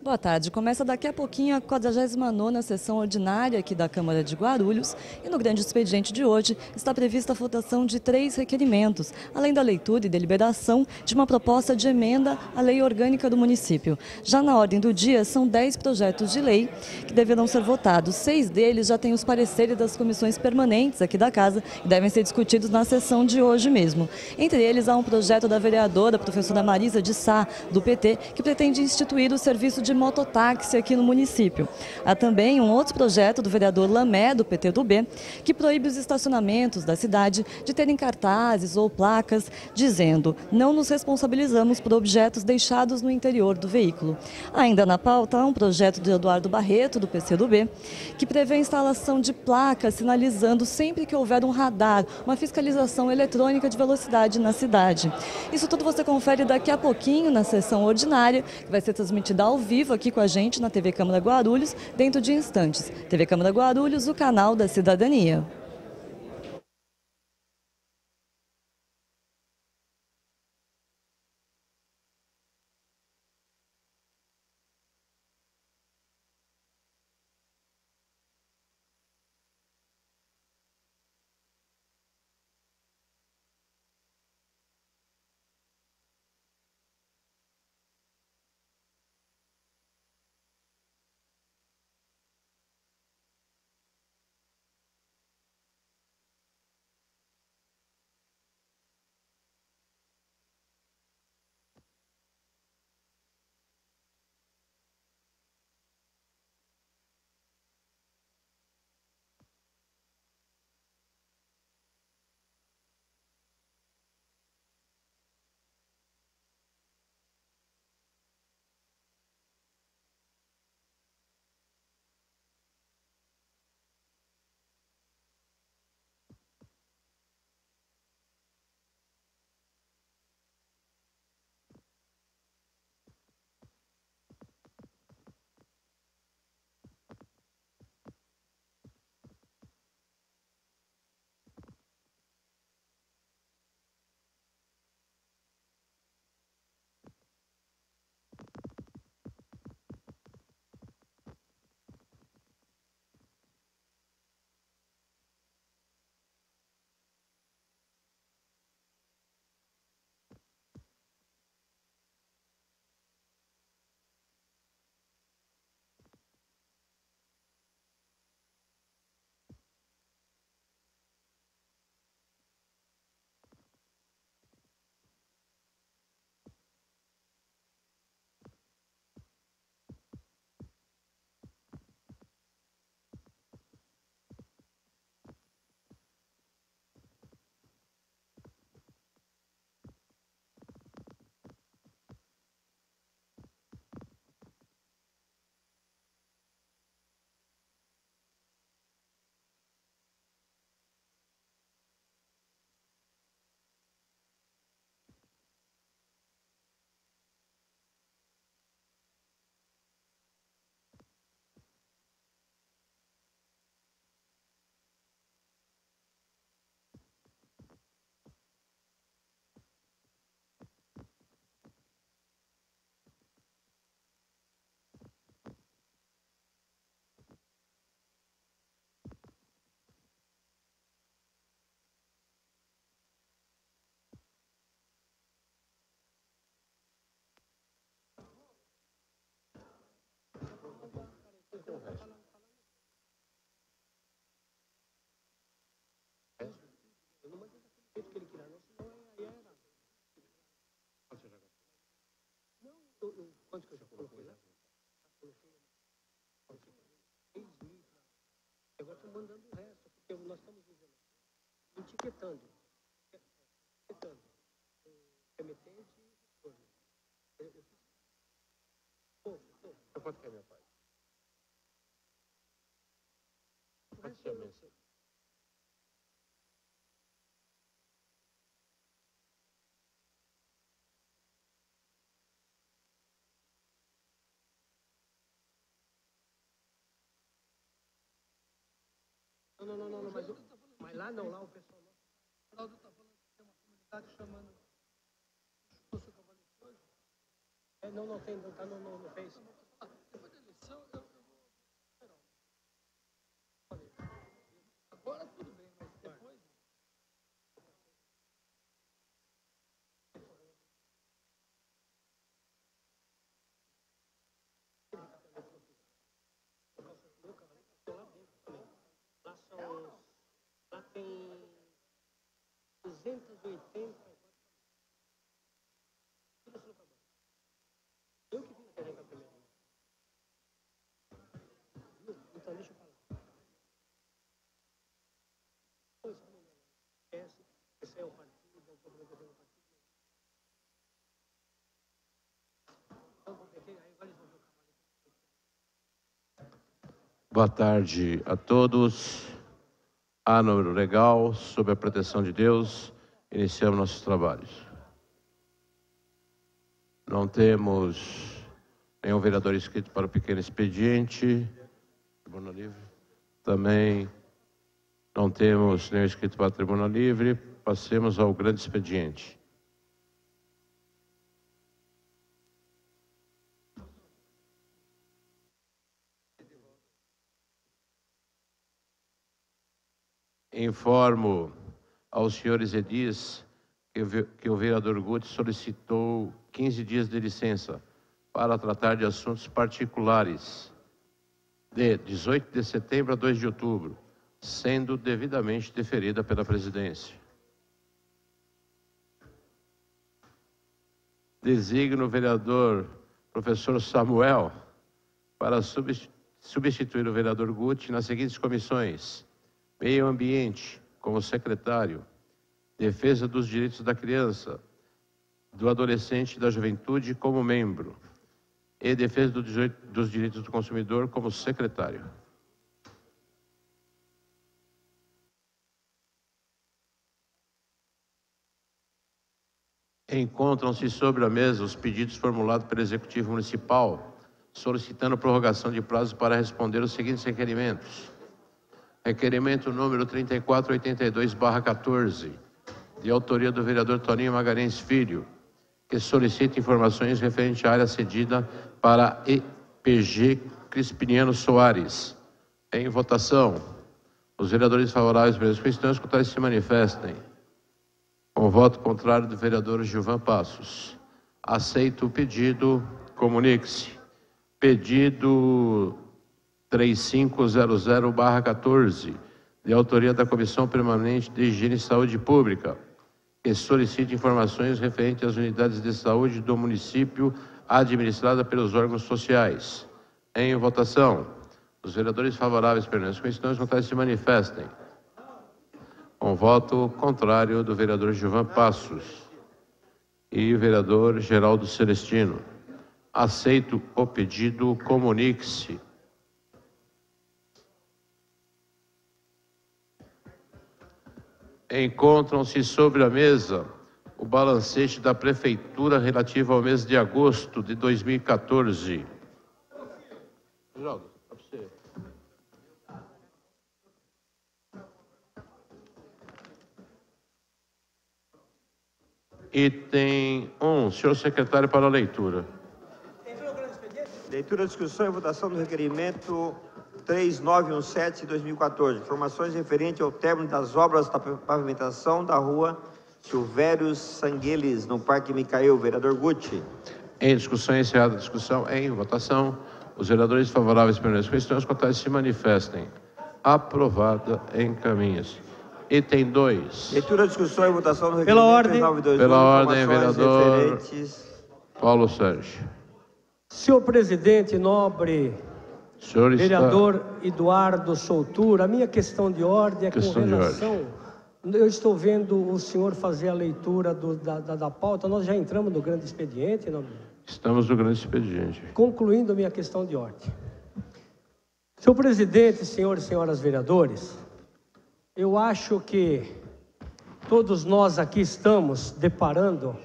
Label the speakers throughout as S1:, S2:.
S1: Boa tarde. Começa daqui a pouquinho a 49ª sessão ordinária aqui da Câmara de Guarulhos e no grande expediente de hoje está prevista a votação de 3 requerimentos, além da leitura e deliberação de uma proposta de emenda à lei orgânica do município. Já na ordem do dia são 10 projetos de lei que deverão ser votados. 6 deles já têm os pareceres das comissões permanentes aqui da Casa e devem ser discutidos na sessão de hoje mesmo. Entre eles há um projeto da vereadora professora Marisa de Sá, do PT, que pretende instituir o serviço de mototáxi aqui no município. Há também um outro projeto do vereador Lamé, do PTB, que proíbe os estacionamentos da cidade de terem cartazes ou placas dizendo: não nos responsabilizamos por objetos deixados no interior do veículo. Ainda na pauta há um projeto de Eduardo Barreto, do PCdoB, que prevê a instalação de placas sinalizando sempre que houver um radar, uma fiscalização eletrônica de velocidade na cidade. Isso tudo você confere daqui a pouquinho na sessão ordinária, que vai ser transmitida ao vivo aqui com a gente na TV Câmara Guarulhos, dentro de instantes. TV Câmara Guarulhos, o canal da cidadania.
S2: Quanto que eu já coloquei lá? Coloquei 6 mil. Agora estou mandando o resto, porque nós estamos etiquetando. Etiquetando. Remetente e retorno. Eu fiz pouco. Quanto que é, meu pai? O resto eu não sei. Não, mas lá não, lá o pessoal não. O Geraldo está falando que tem uma comunidade chamando o Cavalete hoje. Não tem, não está no Face. 680. Eu que fiz a regra primeiro. Então, deixa eu falar. Esse é o partido, é o problema do partido.
S3: Boa tarde a todos. Ano legal, sob a proteção de Deus, iniciamos nossos trabalhos. Não temos nenhum vereador inscrito para o pequeno expediente. Tribuna Livre. Também não temos nenhum inscrito para a Tribuna Livre. Passemos ao grande expediente. Informo aos senhores edis que o vereador Guti solicitou 15 dias de licença para tratar de assuntos particulares de 18 de setembro a 2 de outubro, sendo devidamente deferida pela presidência. Designo o vereador professor Samuel para substituir o vereador Guti nas seguintes comissões: Meio Ambiente, como secretário, Defesa dos Direitos da Criança, do Adolescente e da Juventude, como membro, e Defesa dos Direitos do Consumidor, como secretário. Encontram-se sobre a mesa os pedidos formulados pelo Executivo Municipal, solicitando prorrogação de prazo para responder os seguintes requerimentos. Requerimento número 3482/14, de autoria do vereador Toninho Magalhães Filho, que solicita informações referente à área cedida para EPG Crispiniano Soares. Em votação, os vereadores favoráveis pelas questões contrárias se manifestem. Com voto contrário do vereador Gilvan Passos. Aceito o pedido, comunique-se. Pedido 3500/14, de autoria da Comissão Permanente de Higiene e Saúde Pública, que solicita informações referentes às unidades de saúde do município administrada pelos órgãos sociais. Em votação, os vereadores favoráveis pelas questões contrárias se manifestem. Com voto contrário do vereador Gilvan Passos e o vereador Geraldo Celestino. Aceito o pedido, comunique-se. Encontram-se sobre a mesa o balancete da Prefeitura relativo ao mês de agosto de 2014. Geraldo, para você. Item 1, senhor secretário, para a leitura.
S4: Leitura, discussão e votação do requerimento 3917/2014. Informações referentes ao término das obras da pavimentação da rua Silvério Sangueles, no Parque Micael. Vereador Guti.
S3: Em discussão, encerrada a discussão, em votação, os vereadores favoráveis pelas questões contrárias se manifestem. Aprovada, encaminha-se. Item 2.
S4: Leitura, discussão e votação do requerimento 3921.
S3: Pela ordem, vereador Paulo Sérgio.
S2: Senhor presidente, nobre vereador Eduardo Soutura, a minha questão de ordem é com relação... Eu estou vendo o senhor fazer a leitura da pauta, nós já entramos no grande expediente, não?
S3: Estamos no grande expediente.
S2: Concluindo a minha questão de ordem. Senhor presidente, senhores e senhoras vereadores, eu acho que todos nós aqui estamos deparando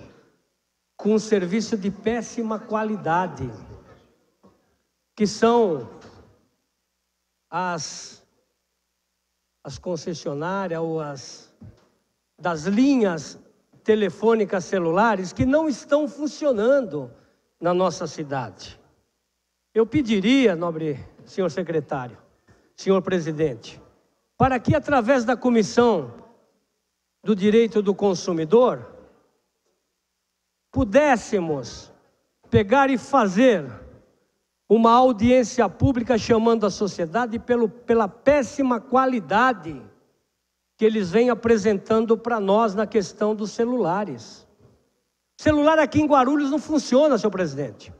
S2: com um serviço de péssima qualidade, que são as concessionárias ou das linhas telefônicas celulares que não estão funcionando na nossa cidade. Eu pediria, nobre senhor secretário, senhor presidente, para que através da Comissão do Direito do Consumidor pudéssemos pegar e fazer uma audiência pública chamando a sociedade pela péssima qualidade que eles vêm apresentando para nós na questão dos celulares. Celular aqui em Guarulhos não funciona, senhor presidente.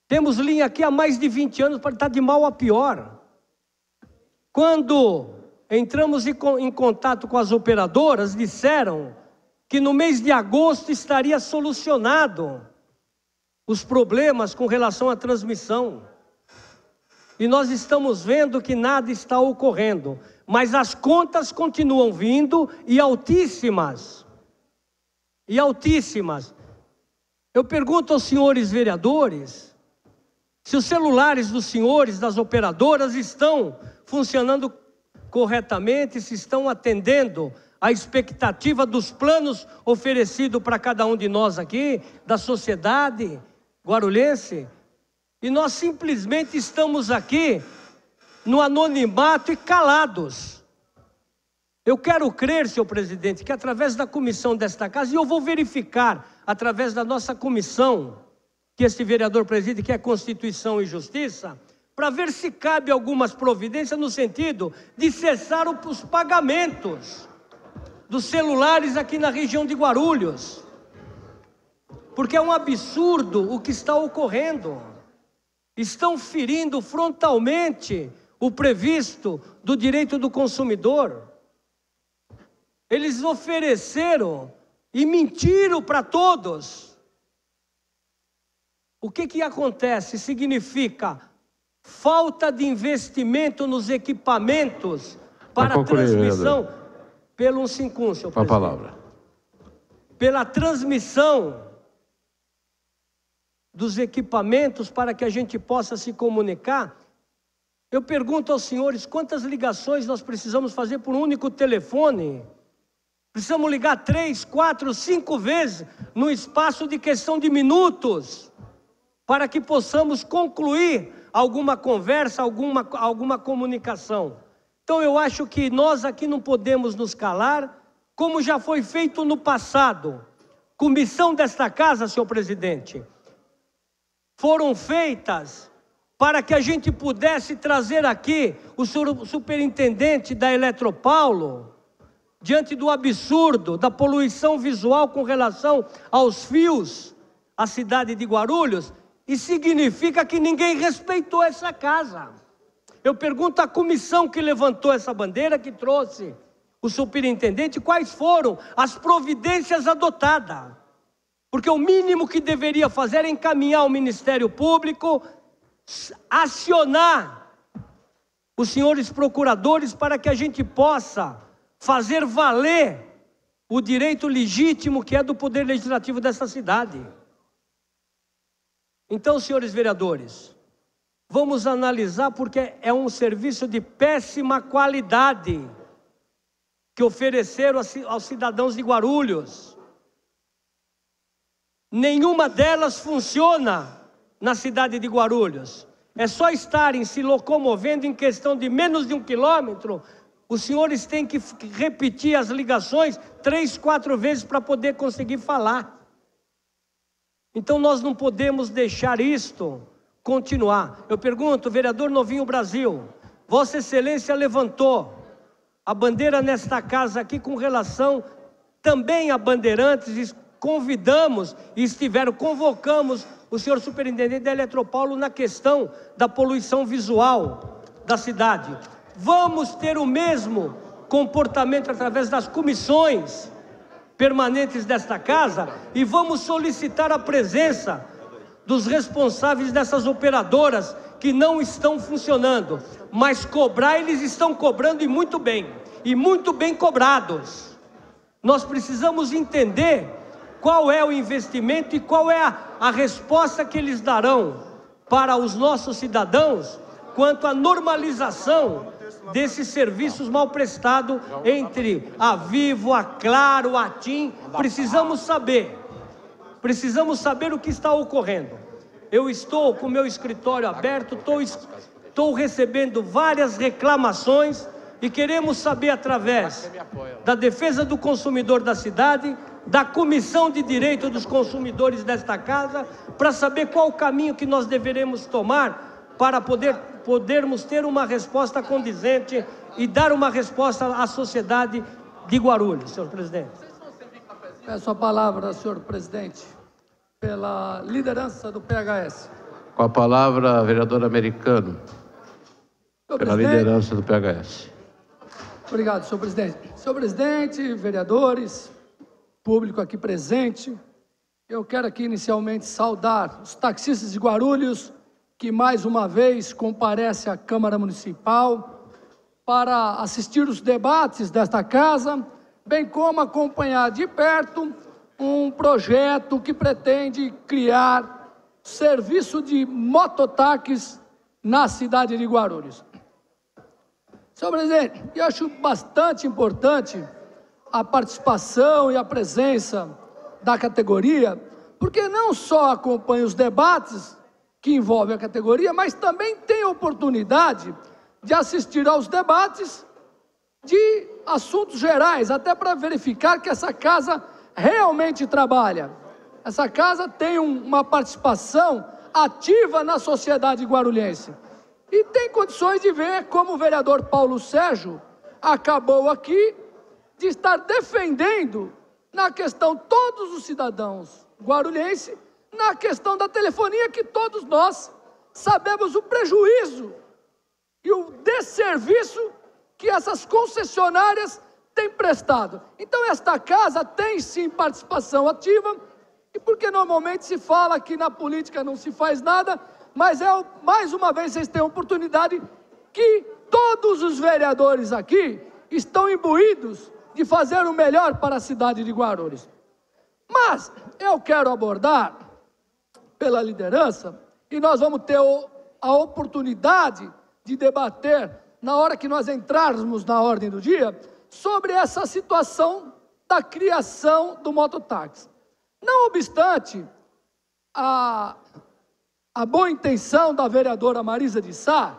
S2: Temos linha aqui há mais de 20 anos para estar de mal a pior. Quando entramos em contato com as operadoras, disseram que no mês de agosto estaria solucionado os problemas com relação à transmissão. E nós estamos vendo que nada está ocorrendo, mas as contas continuam vindo e altíssimas. E altíssimas. Eu pergunto aos senhores vereadores se os celulares dos senhores das operadoras estão funcionando corretamente, se estão atendendo à expectativa dos planos oferecidos para cada um de nós aqui, da sociedade guarulhense. E nós simplesmente estamos aqui no anonimato e calados. Eu quero crer, senhor presidente, que através da comissão desta casa, e eu vou verificar através da nossa comissão, que este vereador preside, que é Constituição e Justiça, para ver se cabe algumas providências no sentido de cessar os pagamentos dos celulares aqui na região de Guarulhos. Porque é um absurdo o que está ocorrendo. Estão ferindo frontalmente o previsto do direito do consumidor. Eles ofereceram e mentiram para todos. O que acontece? Significa falta de investimento nos equipamentos para transmissão. Pelo 151, senhor presidente.
S3: A palavra.
S2: Pela transmissão dos equipamentos para que a gente possa se comunicar. Eu pergunto aos senhores, quantas ligações nós precisamos fazer por um único telefone? Precisamos ligar 3, 4, 5 vezes no espaço de questão de minutos, para que possamos concluir alguma conversa, alguma comunicação. Então eu acho que nós aqui não podemos nos calar, como já foi feito no passado. Comissão desta casa, senhor presidente, foram feitas para que a gente pudesse trazer aqui o superintendente da Eletropaulo, diante do absurdo da poluição visual com relação aos fios, à cidade de Guarulhos, e significa que ninguém respeitou essa casa. Eu pergunto à comissão que levantou essa bandeira, que trouxe o superintendente, quais foram as providências adotadas. Porque o mínimo que deveria fazer é encaminhar o Ministério Público, acionar os senhores procuradores para que a gente possa fazer valer o direito legítimo que é do Poder Legislativo dessa cidade. Então, senhores vereadores, vamos analisar, porque é um serviço de péssima qualidade que ofereceram aos cidadãos de Guarulhos. Nenhuma delas funciona na cidade de Guarulhos. É só estarem se locomovendo em questão de menos de 1 quilômetro. Os senhores têm que repetir as ligações 3, 4 vezes para poder conseguir falar. Então nós não podemos deixar isto continuar. Eu pergunto, vereador Novinho Brasil, Vossa Excelência levantou a bandeira nesta casa aqui com relação também a Bandeirantes, convidamos e convocamos o senhor superintendente da Eletropaulo na questão da poluição visual da cidade. Vamos ter o mesmo comportamento através das comissões permanentes desta casa e vamos solicitar a presença dos responsáveis dessas operadoras que não estão funcionando, mas cobrar eles estão cobrando e muito bem cobrados. Nós precisamos entender qual é o investimento e qual é a resposta que eles darão para os nossos cidadãos quanto à normalização desses serviços mal prestados entre a Vivo, a Claro, a TIM. Precisamos saber o que está ocorrendo. Eu estou com o meu escritório aberto, estou recebendo várias reclamações e queremos saber, através da defesa do consumidor da cidade, da Comissão de Direito dos Consumidores desta casa, para saber qual o caminho que nós deveremos tomar para podermos ter uma resposta condizente e dar uma resposta à sociedade de Guarulhos, senhor presidente.
S5: Peço a palavra, senhor presidente, pela liderança do PHS.
S3: Com a palavra, vereador Americano, pela liderança do PHS.
S5: Obrigado, senhor presidente. Senhor presidente, vereadores, público aqui presente, eu quero aqui inicialmente saudar os taxistas de Guarulhos, que mais uma vez comparece à Câmara Municipal para assistir os debates desta casa, bem como acompanhar de perto um projeto que pretende criar serviço de mototáxis na cidade de Guarulhos. Senhor presidente, eu acho bastante importante a participação e a presença da categoria, porque não só acompanha os debates que envolvem a categoria, mas também tem oportunidade de assistir aos debates de assuntos gerais, até para verificar que essa casa realmente trabalha. Essa casa tem uma participação ativa na sociedade guarulhense. E tem condições de ver como o vereador Paulo Sérgio acabou aqui de estar defendendo na questão todos os cidadãos guarulhenses, na questão da telefonia, que todos nós sabemos o prejuízo e o desserviço que essas concessionárias têm prestado. Então esta casa tem sim participação ativa, e porque normalmente se fala que na política não se faz nada, mas mais uma vez vocês têm a oportunidade que todos os vereadores aqui estão imbuídos de fazer o melhor para a cidade de Guarulhos. Mas eu quero abordar pela liderança, e nós vamos ter a oportunidade de debater na hora que nós entrarmos na ordem do dia, sobre essa situação da criação do mototáxi. Não obstante a boa intenção da vereadora Marisa de Sá,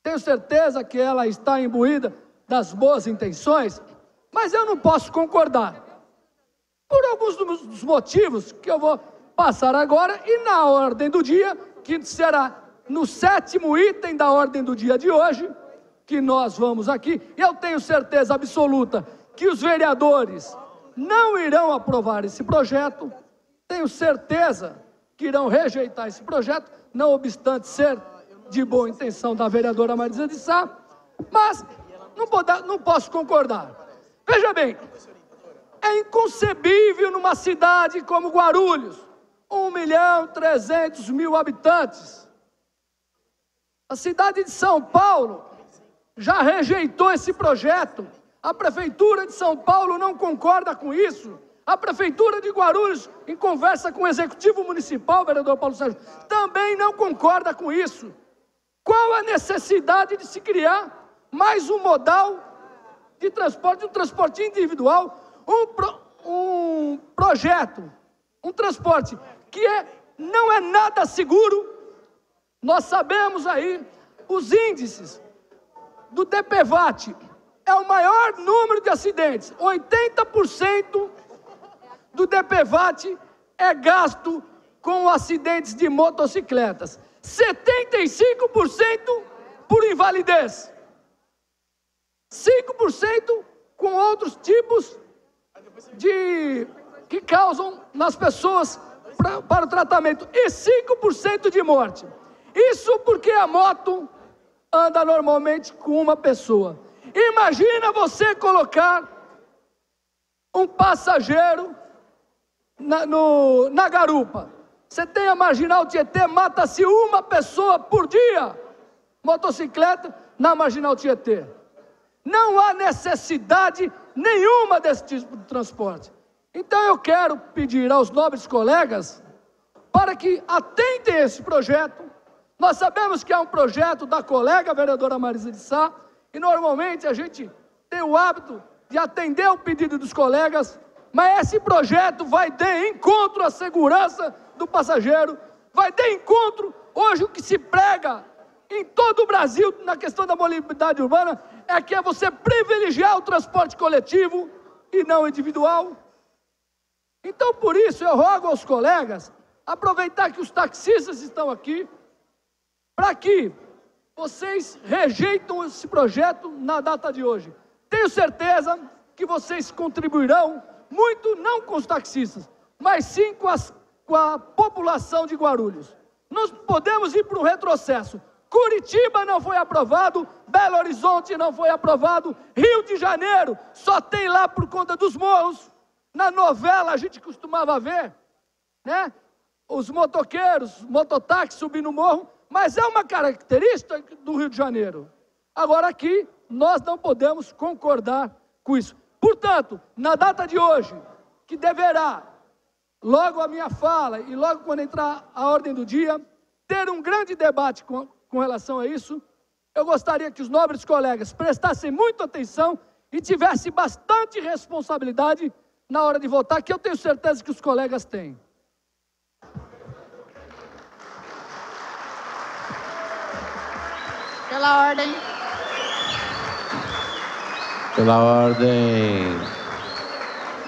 S5: tenho certeza que ela está imbuída das boas intenções, mas eu não posso concordar, por alguns dos motivos que eu vou passar agora, e na ordem do dia, que será no 7º item da ordem do dia de hoje, que nós vamos aqui, eu tenho certeza absoluta que os vereadores não irão aprovar esse projeto, tenho certeza que irão rejeitar esse projeto, não obstante ser de boa intenção da vereadora Marisa de Sá, mas não posso concordar. Veja bem, é inconcebível numa cidade como Guarulhos, 1.300.000 habitantes. A cidade de São Paulo já rejeitou esse projeto. A Prefeitura de São Paulo não concorda com isso. A Prefeitura de Guarulhos, em conversa com o Executivo Municipal, vereador Paulo Sérgio, também não concorda com isso. Qual a necessidade de se criar mais um modal de transporte, um transporte individual, um projeto, um transporte que não é nada seguro? Nós sabemos aí os índices do DPVAT, é o maior número de acidentes, 80% do DPVAT é gasto com acidentes de motocicletas, 75% por invalidez, 5% com outros tipos que causam nas pessoas para o tratamento, e 5% de morte. Isso porque a moto anda normalmente com uma pessoa. Imagina você colocar um passageiro na garupa. Você tem a Marginal Tietê, mata-se uma pessoa por dia, motocicleta na Marginal Tietê. Não há necessidade nenhuma desse tipo de transporte. Então eu quero pedir aos nobres colegas para que atentem a esse projeto. Nós sabemos que é um projeto da colega vereadora Marisa de Sá, e normalmente a gente tem o hábito de atender o pedido dos colegas, mas esse projeto vai de encontro à segurança do passageiro, vai de encontro, hoje o que se prega em todo o Brasil na questão da mobilidade urbana é que é você privilegiar o transporte coletivo e não individual. Então por isso eu rogo aos colegas aproveitar que os taxistas estão aqui, para que vocês rejeitem esse projeto na data de hoje. Tenho certeza que vocês contribuirão muito, não com os taxistas, mas sim com a população de Guarulhos. Nós podemos ir para um retrocesso. Curitiba não foi aprovado, Belo Horizonte não foi aprovado, Rio de Janeiro só tem lá por conta dos morros. Na novela a gente costumava ver, né? Os motoqueiros, mototáxi subindo o morro, mas é uma característica do Rio de Janeiro. Agora aqui, nós não podemos concordar com isso. Portanto, na data de hoje, que deverá, logo a minha fala e logo quando entrar a ordem do dia, ter um grande debate com relação a isso, eu gostaria que os nobres colegas prestassem muita atenção e tivessem bastante responsabilidade na hora de votar, que eu tenho certeza que os colegas têm.
S6: Pela ordem.
S3: Pela ordem,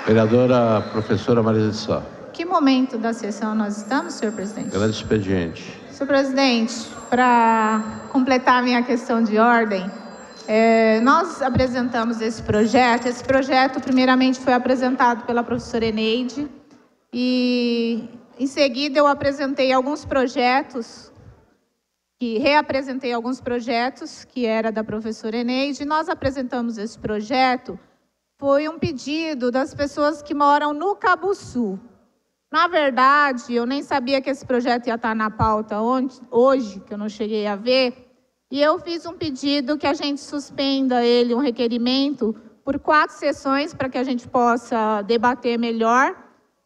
S3: vereadora professora Marisa de Sá.
S6: Que momento da sessão nós estamos, senhor presidente?
S3: Grande expediente.
S6: Senhor presidente, para completar a minha questão de ordem, nós apresentamos esse projeto primeiramente foi apresentado pela professora Eneide e em seguida eu apresentei alguns projetos, reapresentei alguns projetos que era da professora Eneide. Nós apresentamos esse projeto, foi um pedido das pessoas que moram no Cabuçu. Na verdade, eu nem sabia que esse projeto ia estar na pauta hoje, que eu não cheguei a ver, e eu fiz um pedido que a gente suspenda ele, um requerimento, por 4 sessões, para que a gente possa debater melhor,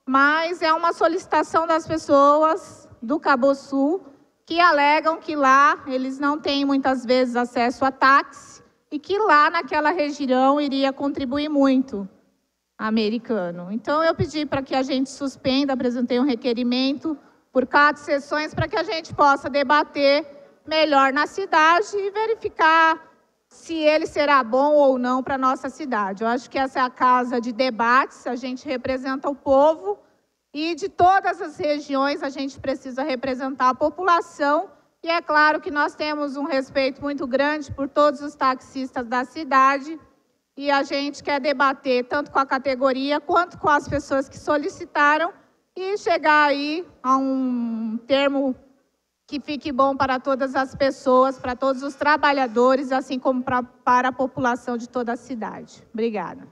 S6: mas é uma solicitação das pessoas do Cabuçu, que alegam que lá eles não têm muitas vezes acesso a táxi e que lá naquela região iria contribuir muito Americano. Então eu pedi para que a gente suspenda, apresentei um requerimento por 4 sessões para que a gente possa debater melhor na cidade e verificar se ele será bom ou não para a nossa cidade. Eu acho que essa é a casa de debates, a gente representa o povo, e de todas as regiões a gente precisa representar a população, e é claro que nós temos um respeito muito grande por todos os taxistas da cidade, e a gente quer debater tanto com a categoria quanto com as pessoas que solicitaram e chegar aí a um termo que fique bom para todas as pessoas, para todos os trabalhadores, assim como para a população de toda a cidade. Obrigada.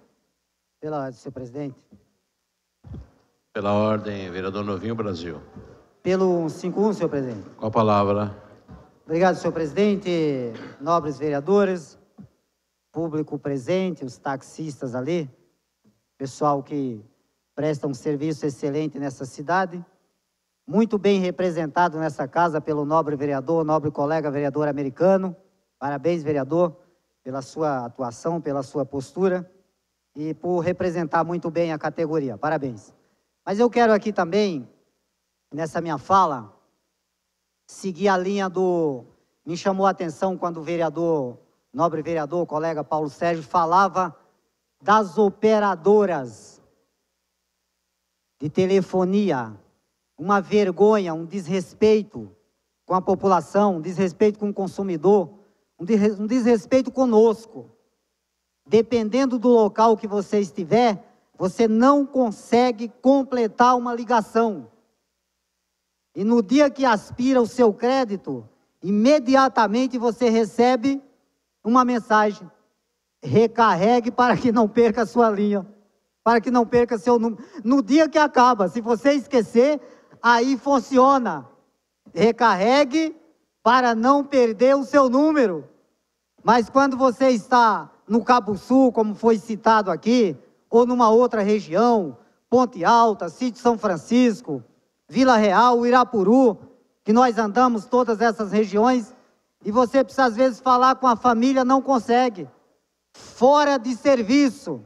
S7: Pela ordem, senhor presidente.
S3: Pela ordem, vereador Novinho, Brasil.
S7: Pelo 151, senhor presidente.
S3: Com a palavra.
S7: Obrigado, senhor presidente, nobres vereadores, público presente, os taxistas ali, pessoal que presta um serviço excelente nessa cidade, muito bem representado nessa casa pelo nobre vereador, nobre colega vereador Americano. Parabéns, vereador, pela sua atuação, pela sua postura e por representar muito bem a categoria. Parabéns. Mas eu quero aqui também, nessa minha fala, seguir a linha do... Me chamou a atenção quando o vereador, nobre vereador, colega Paulo Sérgio, falava das operadoras de telefonia. Uma vergonha, um desrespeito com a população, um desrespeito com o consumidor, um desrespeito conosco. Dependendo do local que você estiver, você não consegue completar uma ligação. E no dia que aspira o seu crédito, imediatamente você recebe uma mensagem: recarregue para que não perca a sua linha, para que não perca seu número. No dia que acaba, se você esquecer, aí funciona. Recarregue para não perder o seu número. Mas quando você está no Cabuçu, como foi citado aqui, ou numa outra região, Ponte Alta, Sítio São Francisco, Vila Real, Irapuru, que nós andamos todas essas regiões, e você precisa às vezes falar com a família, não consegue. Fora de serviço.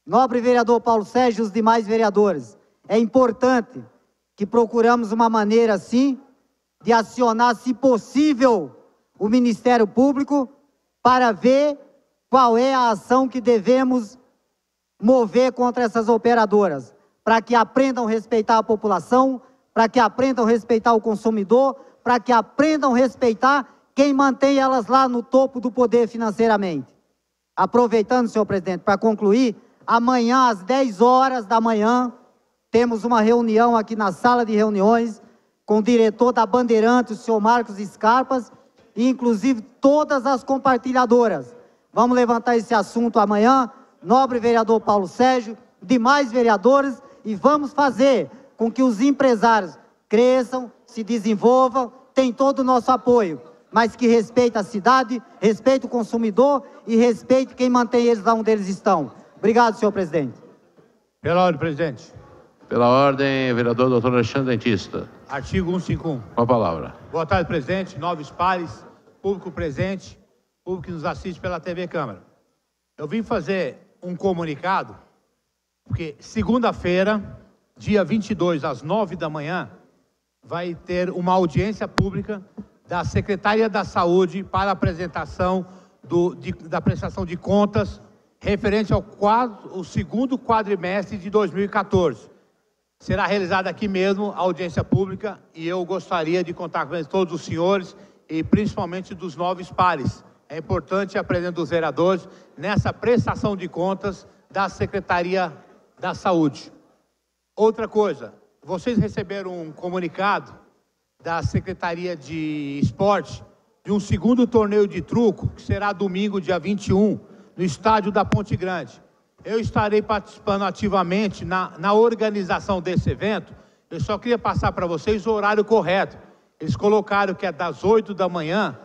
S7: Nobre vereador Paulo Sérgio e os demais vereadores, é importante que procuramos uma maneira assim de acionar, se possível, o Ministério Público para ver qual é a ação que devemos mover contra essas operadoras, para que aprendam a respeitar a população, para que aprendam a respeitar o consumidor, para que aprendam a respeitar quem mantém elas lá no topo do poder financeiramente. Aproveitando, senhor presidente, para concluir, amanhã às 10 horas da manhã, temos uma reunião aqui na sala de reuniões com o diretor da Bandeirantes, o senhor Marcos Scarpas, e inclusive todas as compartilhadoras. Vamos levantar esse assunto amanhã, nobre vereador Paulo Sérgio, demais vereadores, e vamos fazer com que os empresários cresçam, se desenvolvam, tenham todo o nosso apoio, mas que respeite a cidade, respeite o consumidor e respeite quem mantém eles lá onde eles estão. Obrigado, senhor presidente.
S8: Pela ordem, presidente.
S3: Pela ordem, vereador doutor Alexandre Dentista.
S8: Artigo 151.
S3: Com a palavra.
S8: Boa tarde, presidente, nobres pares, público presente, público que nos assiste pela TV Câmara. Eu vim fazer um comunicado, porque segunda-feira, dia 22, às 9 da manhã, vai ter uma audiência pública da Secretaria da Saúde para a apresentação da prestação de contas referente ao segundo quadrimestre de 2014. Será realizada aqui mesmo a audiência pública e eu gostaria de contar com todos os senhores e principalmente dos nobres pares. É importante a presença dos vereadores nessa prestação de contas da Secretaria da Saúde. Outra coisa, vocês receberam um comunicado da Secretaria de Esporte de um segundo torneio de truco, que será domingo, dia 21, no estádio da Ponte Grande. Eu estarei participando ativamente na organização desse evento. Eu só queria passar para vocês o horário correto. Eles colocaram que é das 8 da manhã,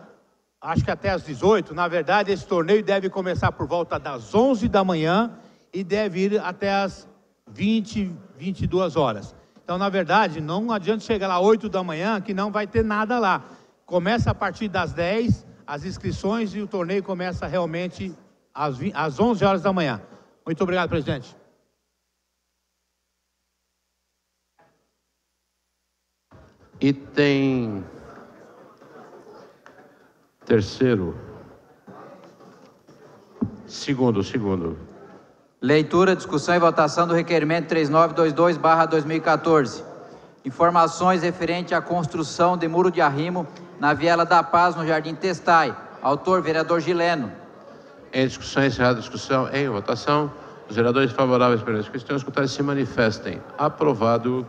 S8: acho que até às 18. Na verdade, esse torneio deve começar por volta das 11 da manhã e deve ir até as 20, 22 horas. Então, na verdade, não adianta chegar lá 8 da manhã, que não vai ter nada lá. Começa a partir das 10, as inscrições, e o torneio começa realmente às 11 horas da manhã. Muito obrigado, presidente.
S3: Item terceiro. Segundo.
S9: Leitura, discussão e votação do requerimento 3922/2014. Informações referente à construção de muro de arrimo na Viela da Paz, no Jardim Testai. Autor, vereador Gileno.
S3: Em discussão, encerrada a discussão, em votação. Os vereadores favoráveis pelas questões contrárias se manifestem. Aprovado.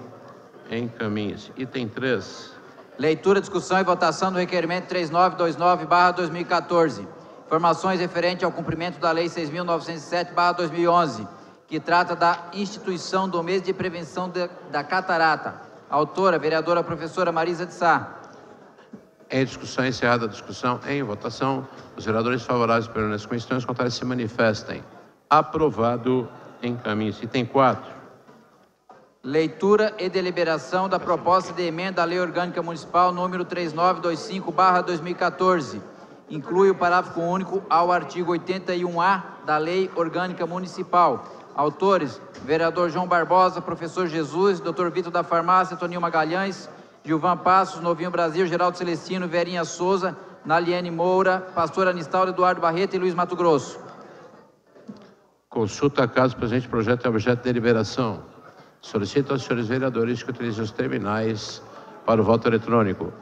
S3: Encaminhe-se. Item 3.
S9: Leitura, discussão e votação do requerimento 3929/2014. Informações referente ao cumprimento da Lei 6.907/2011, que trata da instituição do mês de prevenção da catarata. Autora, vereadora professora Marisa de Sá.
S3: Em discussão, encerrada a discussão, em votação. Os vereadores favoráveis pelas questões contrárias se manifestem. Aprovado. Encaminhe-se. Item 4.
S9: Leitura e deliberação da proposta de emenda à Lei Orgânica Municipal número 3925/2014. Inclui o parágrafo único ao artigo 81A da Lei Orgânica Municipal. Autores, vereador João Barbosa, professor Jesus, doutor Vitor da Farmácia, Toninho Magalhães, Gilvan Passos, Novinho Brasil, Geraldo Celestino, Verinha Souza, Naliene Moura, pastor Anistaldo, Eduardo Barreto e Luiz Mato Grosso.
S3: Consulta caso o presente projeto é objeto de deliberação. Solicito aos senhores vereadores que utilizem os terminais para o voto eletrônico.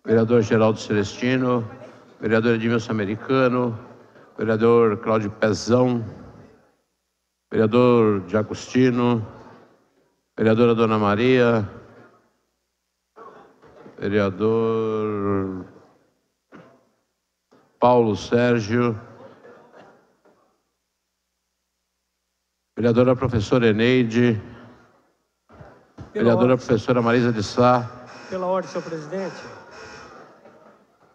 S3: Vereador Geraldo Celestino, vereador Edmilson Americano, vereador Cláudio Pezão, vereador de Agostino, vereadora Dona Maria, vereador Paulo Sérgio, vereadora professora Eneide, vereadora professora Marisa de Sá.
S2: Pela ordem, senhor presidente.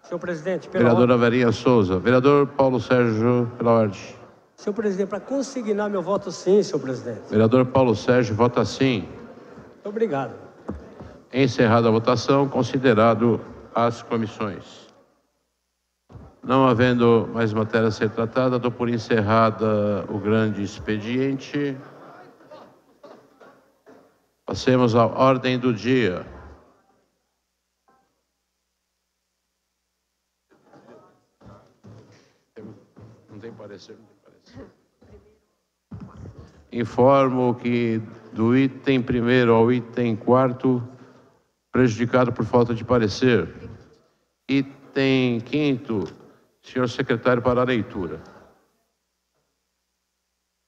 S2: Senhor presidente, pela
S3: Vereadora
S2: ordem.
S3: Verinha Souza. Vereador Paulo Sérgio, pela ordem.
S2: Senhor presidente, para consignar meu voto sim, senhor presidente.
S3: Vereador Paulo Sérgio vota sim.
S2: Muito obrigado.
S3: Encerrada a votação, considerado as comissões. Não havendo mais matéria a ser tratada, dou por encerrada o grande expediente. Passemos à ordem do dia. Não tem parecer, Informo que do item 1º ao item 4º, prejudicado por falta de parecer. Item 5º, senhor secretário, para a leitura.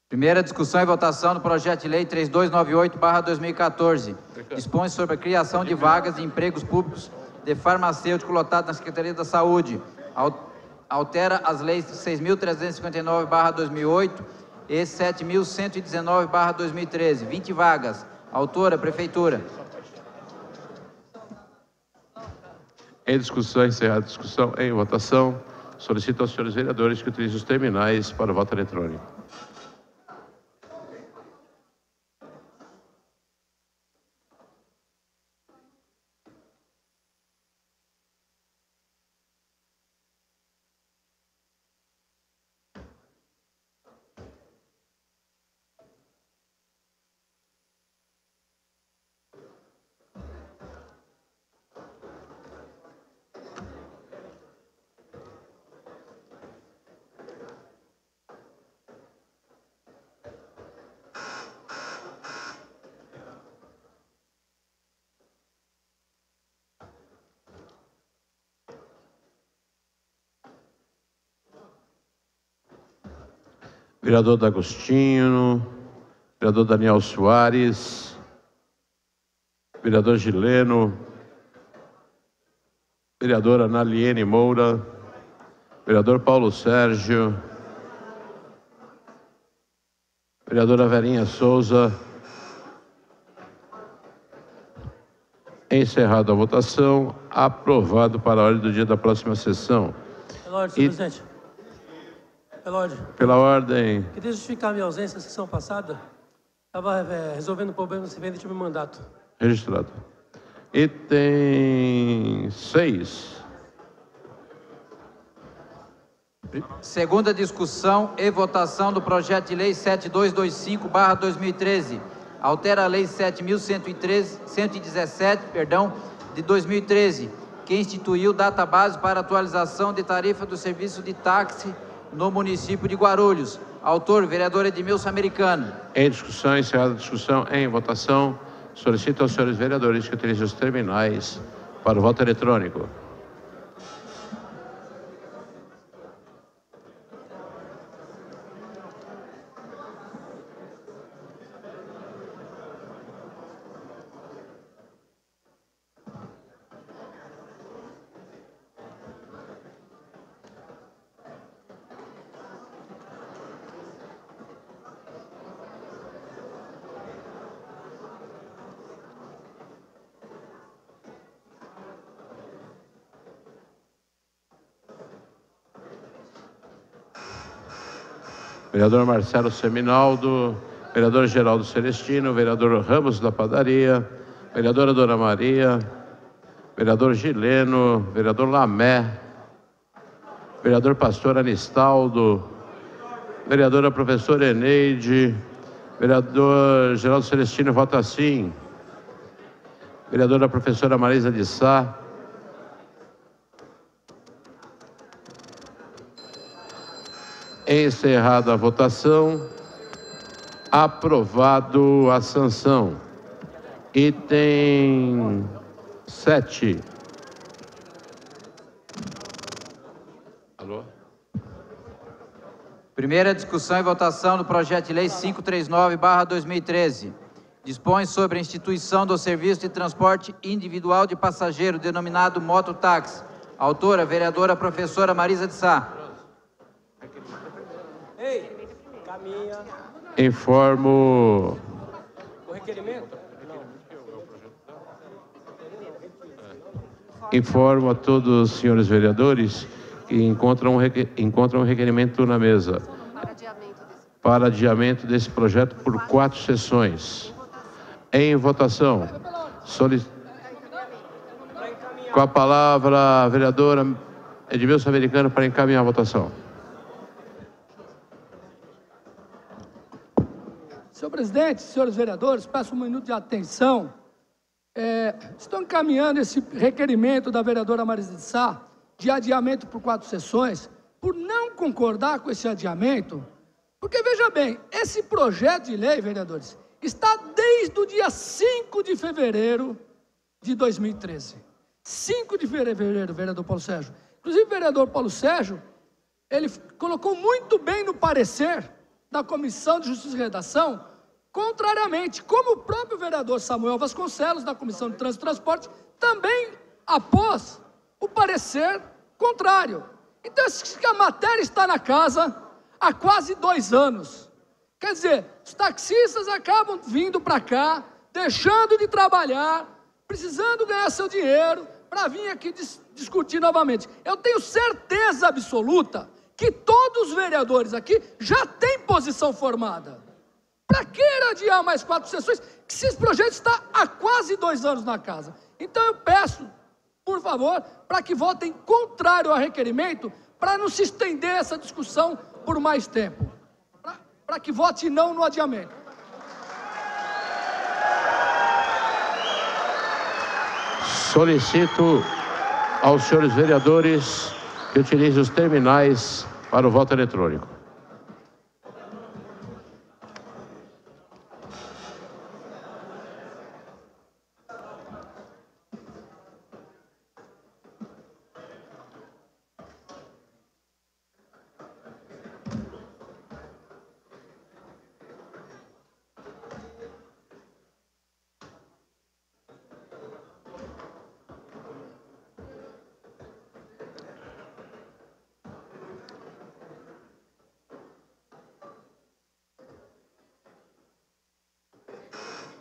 S9: Primeira discussão e votação do projeto de lei 3298/2014. Dispõe sobre a criação de vagas de empregos públicos de farmacêutico lotado na Secretaria da Saúde. Altera as leis 6.359/2008 e 7.119/2013. 20 vagas. Autora, Prefeitura.
S3: Em discussão, encerrada a discussão, em votação, solicito aos senhores vereadores que utilizem os terminais para o voto eletrônico. Vereador D'Agostino, vereador Daniel Soares, vereador Gileno, vereadora Naliene Moura, vereador Paulo Sérgio, vereadora Verinha Souza. Encerrada a votação, aprovado para a ordem do dia da próxima sessão.
S2: Pela ordem, senhor presidente. Pela ordem.
S3: Pela ordem.
S2: Queria justificar minha ausência na sessão passada. Estava resolvendo problemas referentes ao meu mandato.
S3: Registrado. Item 6.
S9: Segunda discussão e votação do projeto de lei 7225/2013. Altera a lei 7.117, de 2013, que instituiu database para atualização de tarifa do serviço de táxi no município de Guarulhos. Autor, vereador Edmilson Americano.
S3: Em discussão, encerrada a discussão, em votação, solicito aos senhores vereadores que utilizem os terminais para o voto eletrônico. Vereador Marcelo Seminaldo, vereador Geraldo Celestino, vereador Ramos da Padaria, vereadora Dona Maria, vereador Gileno, vereador Lamé, vereador Pastor Anistaldo, vereadora professora Eneide, vereador Geraldo Celestino vota sim, vereadora professora Marisa de Sá, encerrada a votação, aprovado a sanção. Item 7. Alô?
S9: Primeira discussão e votação do projeto de lei 539/2013. Dispõe sobre a instituição do serviço de transporte individual de passageiro denominado mototáxi. Autora, vereadora professora Marisa de Sá.
S2: Ei, caminha.
S3: Informo.
S2: O requerimento?
S3: Informo a todos os senhores vereadores que encontram um requerimento na mesa.
S10: Para adiamento
S3: para adiamento desse projeto por 4 sessões. Em votação. Com a palavra, a vereadora Edmilson Americano, para encaminhar a votação.
S5: Senhor presidente, senhores vereadores, peço um minuto de atenção. Estou encaminhando esse requerimento da vereadora Marisa de Sá de adiamento por 4 sessões, por não concordar com esse adiamento, porque, veja bem, esse projeto de lei, vereadores, está desde o dia 5 de fevereiro de 2013. 5 de fevereiro, vereador Paulo Sérgio. Inclusive, o vereador Paulo Sérgio, ele colocou muito bem no parecer da Comissão de Justiça e Redação, contrariamente, como o próprio vereador Samuel Vasconcelos, da Comissão de Trânsito e Transporte, também após o parecer contrário. Então, a matéria está na casa há quase 2 anos. Quer dizer, os taxistas acabam vindo para cá, deixando de trabalhar, precisando ganhar seu dinheiro, para vir aqui discutir novamente. Eu tenho certeza absoluta que todos os vereadores aqui já têm posição formada. Para que adiar mais 4 sessões, que esse projeto está há quase 2 anos na casa? Então eu peço, por favor, para que votem contrário ao requerimento, para não se estender essa discussão por mais tempo. Para que vote não no adiamento.
S3: Solicito aos senhores vereadores que utilizem os terminais para o voto eletrônico.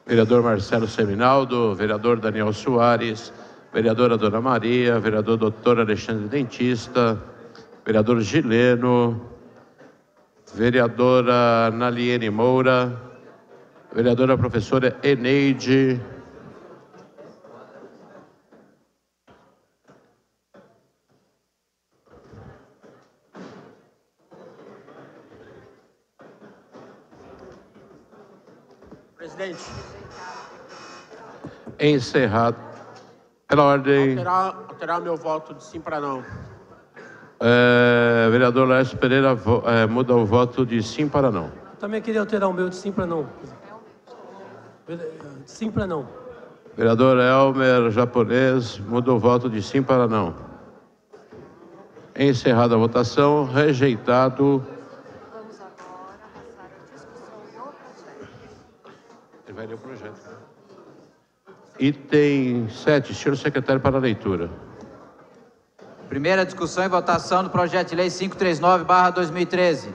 S3: Vereador Marcelo Seminaldo, vereador Daniel Soares, vereadora Dona Maria, vereador doutor Alexandre Dentista, vereador Gileno, vereadora Naliene Moura, vereadora professora Eneide,
S2: Presidente.
S3: Encerrado. Pela ordem.
S2: Alterar meu voto de sim para não.
S3: Vereador Laércio Pereira muda o voto de sim para não.
S2: Também queria alterar o meu de sim para não. Sim para não.
S3: Vereador Elmer Japonês muda o voto de sim para não. Encerrada a votação, rejeitado.
S10: Vamos agora passar a discussão do projeto.
S3: Ele vai ler o projeto. Item 7, senhor secretário, para a leitura.
S9: Primeira discussão e votação do projeto de lei 539/2013.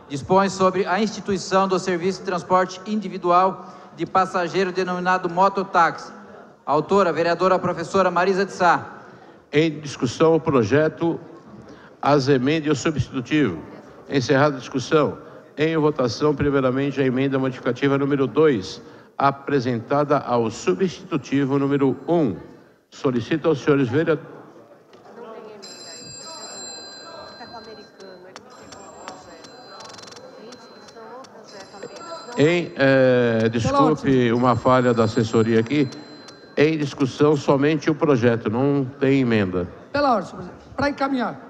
S9: Dispõe sobre a instituição do serviço de transporte individual de passageiro denominado mototáxi. Autora, vereadora professora Marisa de Sá.
S3: Em discussão o projeto, as emendas e o substitutivo. Encerrada a discussão. Em votação, primeiramente, a emenda modificativa número 2, apresentada ao substitutivo número 1. Solicito aos senhores vereadores.
S10: Não tem emenda. Está com o americano, ele não tem como projeto. Em discussão o projeto apenas.
S3: Desculpe uma falha da assessoria aqui. Em discussão somente o projeto, não tem emenda.
S5: Pela ordem, senhor presidente. Para encaminhar.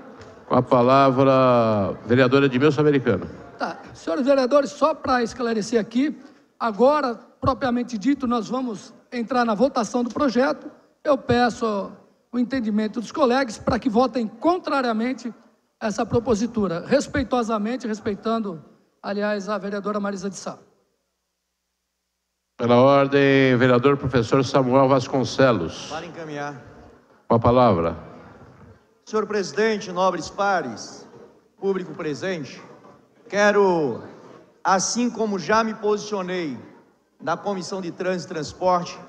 S3: Com a palavra, vereadora Edmilson Americano.
S5: Tá. Senhores vereadores, só para esclarecer aqui, agora, propriamente dito, nós vamos entrar na votação do projeto. Eu peço o entendimento dos colegas para que votem contrariamente essa propositura, respeitosamente, respeitando, aliás, a vereadora Marisa de Sá.
S3: Pela ordem, vereador professor Samuel Vasconcelos.
S11: Para encaminhar.
S3: Com a palavra.
S11: Senhor presidente, nobres pares, público presente, quero, assim como já me posicionei na Comissão de Trânsito e Transporte,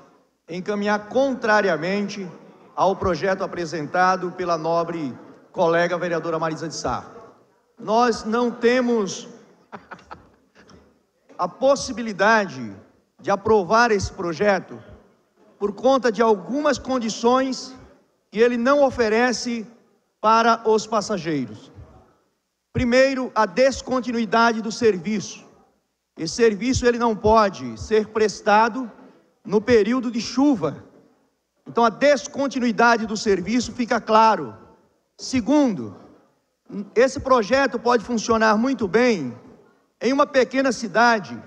S11: encaminhar contrariamente ao projeto apresentado pela nobre colega vereadora Marisa de Sá. Nós não temos a possibilidade de aprovar esse projeto por conta de algumas condições que ele não oferece para os passageiros. Primeiro, a descontinuidade do serviço. Esse serviço ele não pode ser prestado no período de chuva. Então, a descontinuidade do serviço fica claro. Segundo, esse projeto pode funcionar muito bem em uma pequena cidade,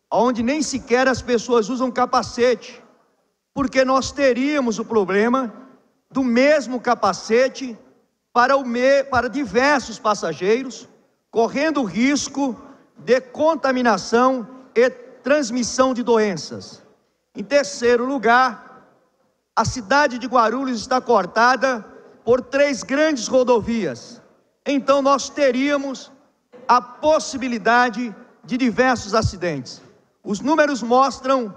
S11: onde nem sequer as pessoas usam capacete, porque nós teríamos o problema do mesmo capacete para diversos passageiros, correndo o risco de contaminação e transmissão de doenças. Em terceiro lugar, a cidade de Guarulhos está cortada por 3 grandes rodovias. Então nós teríamos a possibilidade de diversos acidentes. Os números mostram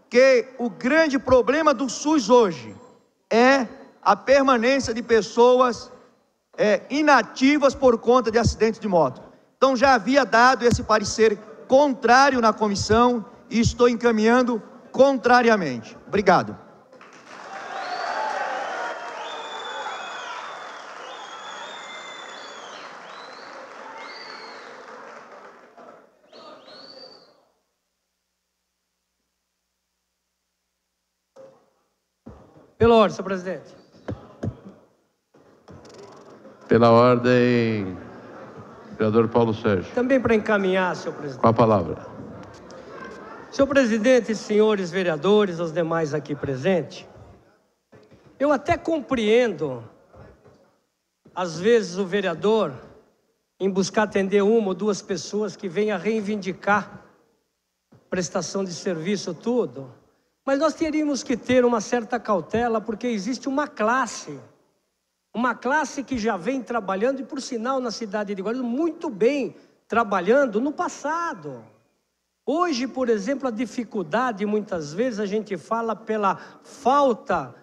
S11: que o grande problema do SUS hoje é a permanência de pessoas inativas por conta de acidentes de moto. Então já havia dado esse parecer contrário na comissão e estou encaminhando contrariamente. Obrigado.
S2: Pela ordem, senhor presidente.
S3: Pela ordem, vereador Paulo Sérgio.
S2: Também para encaminhar, senhor presidente.
S3: Com a palavra.
S2: Senhor presidente, senhores vereadores, os demais aqui presentes, eu até compreendo, às vezes, o vereador, em buscar atender 1 ou 2 pessoas que venham a reivindicar prestação de serviço, tudo. Mas nós teríamos que ter uma certa cautela, porque existe uma classe que já vem trabalhando, e por sinal na cidade de Guarulhos, muito bem trabalhando no passado. Hoje, por exemplo, a dificuldade, muitas vezes a gente fala pela falta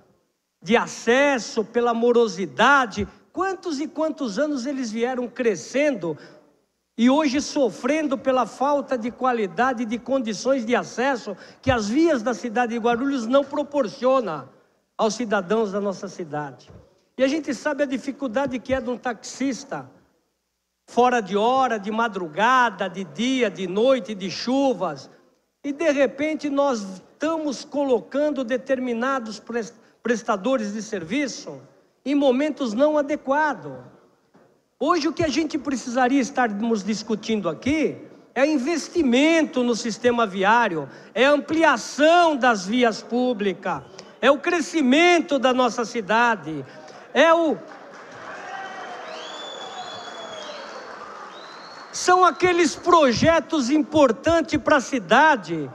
S2: de acesso, pela morosidade. Quantos e quantos anos eles vieram crescendo e hoje sofrendo pela falta de qualidade, de condições de acesso que as vias da cidade de Guarulhos não proporcionam aos cidadãos da nossa cidade. E a gente sabe a dificuldade que é de um taxista, fora de hora, de madrugada, de dia, de noite, de chuvas. E de repente nós estamos colocando determinados prestadores de serviço em momentos não adequados. Hoje o que a gente precisaria estarmos discutindo aqui é investimento no sistema viário, é a ampliação das vias públicas, é o crescimento da nossa cidade, são aqueles projetos importantes para a cidade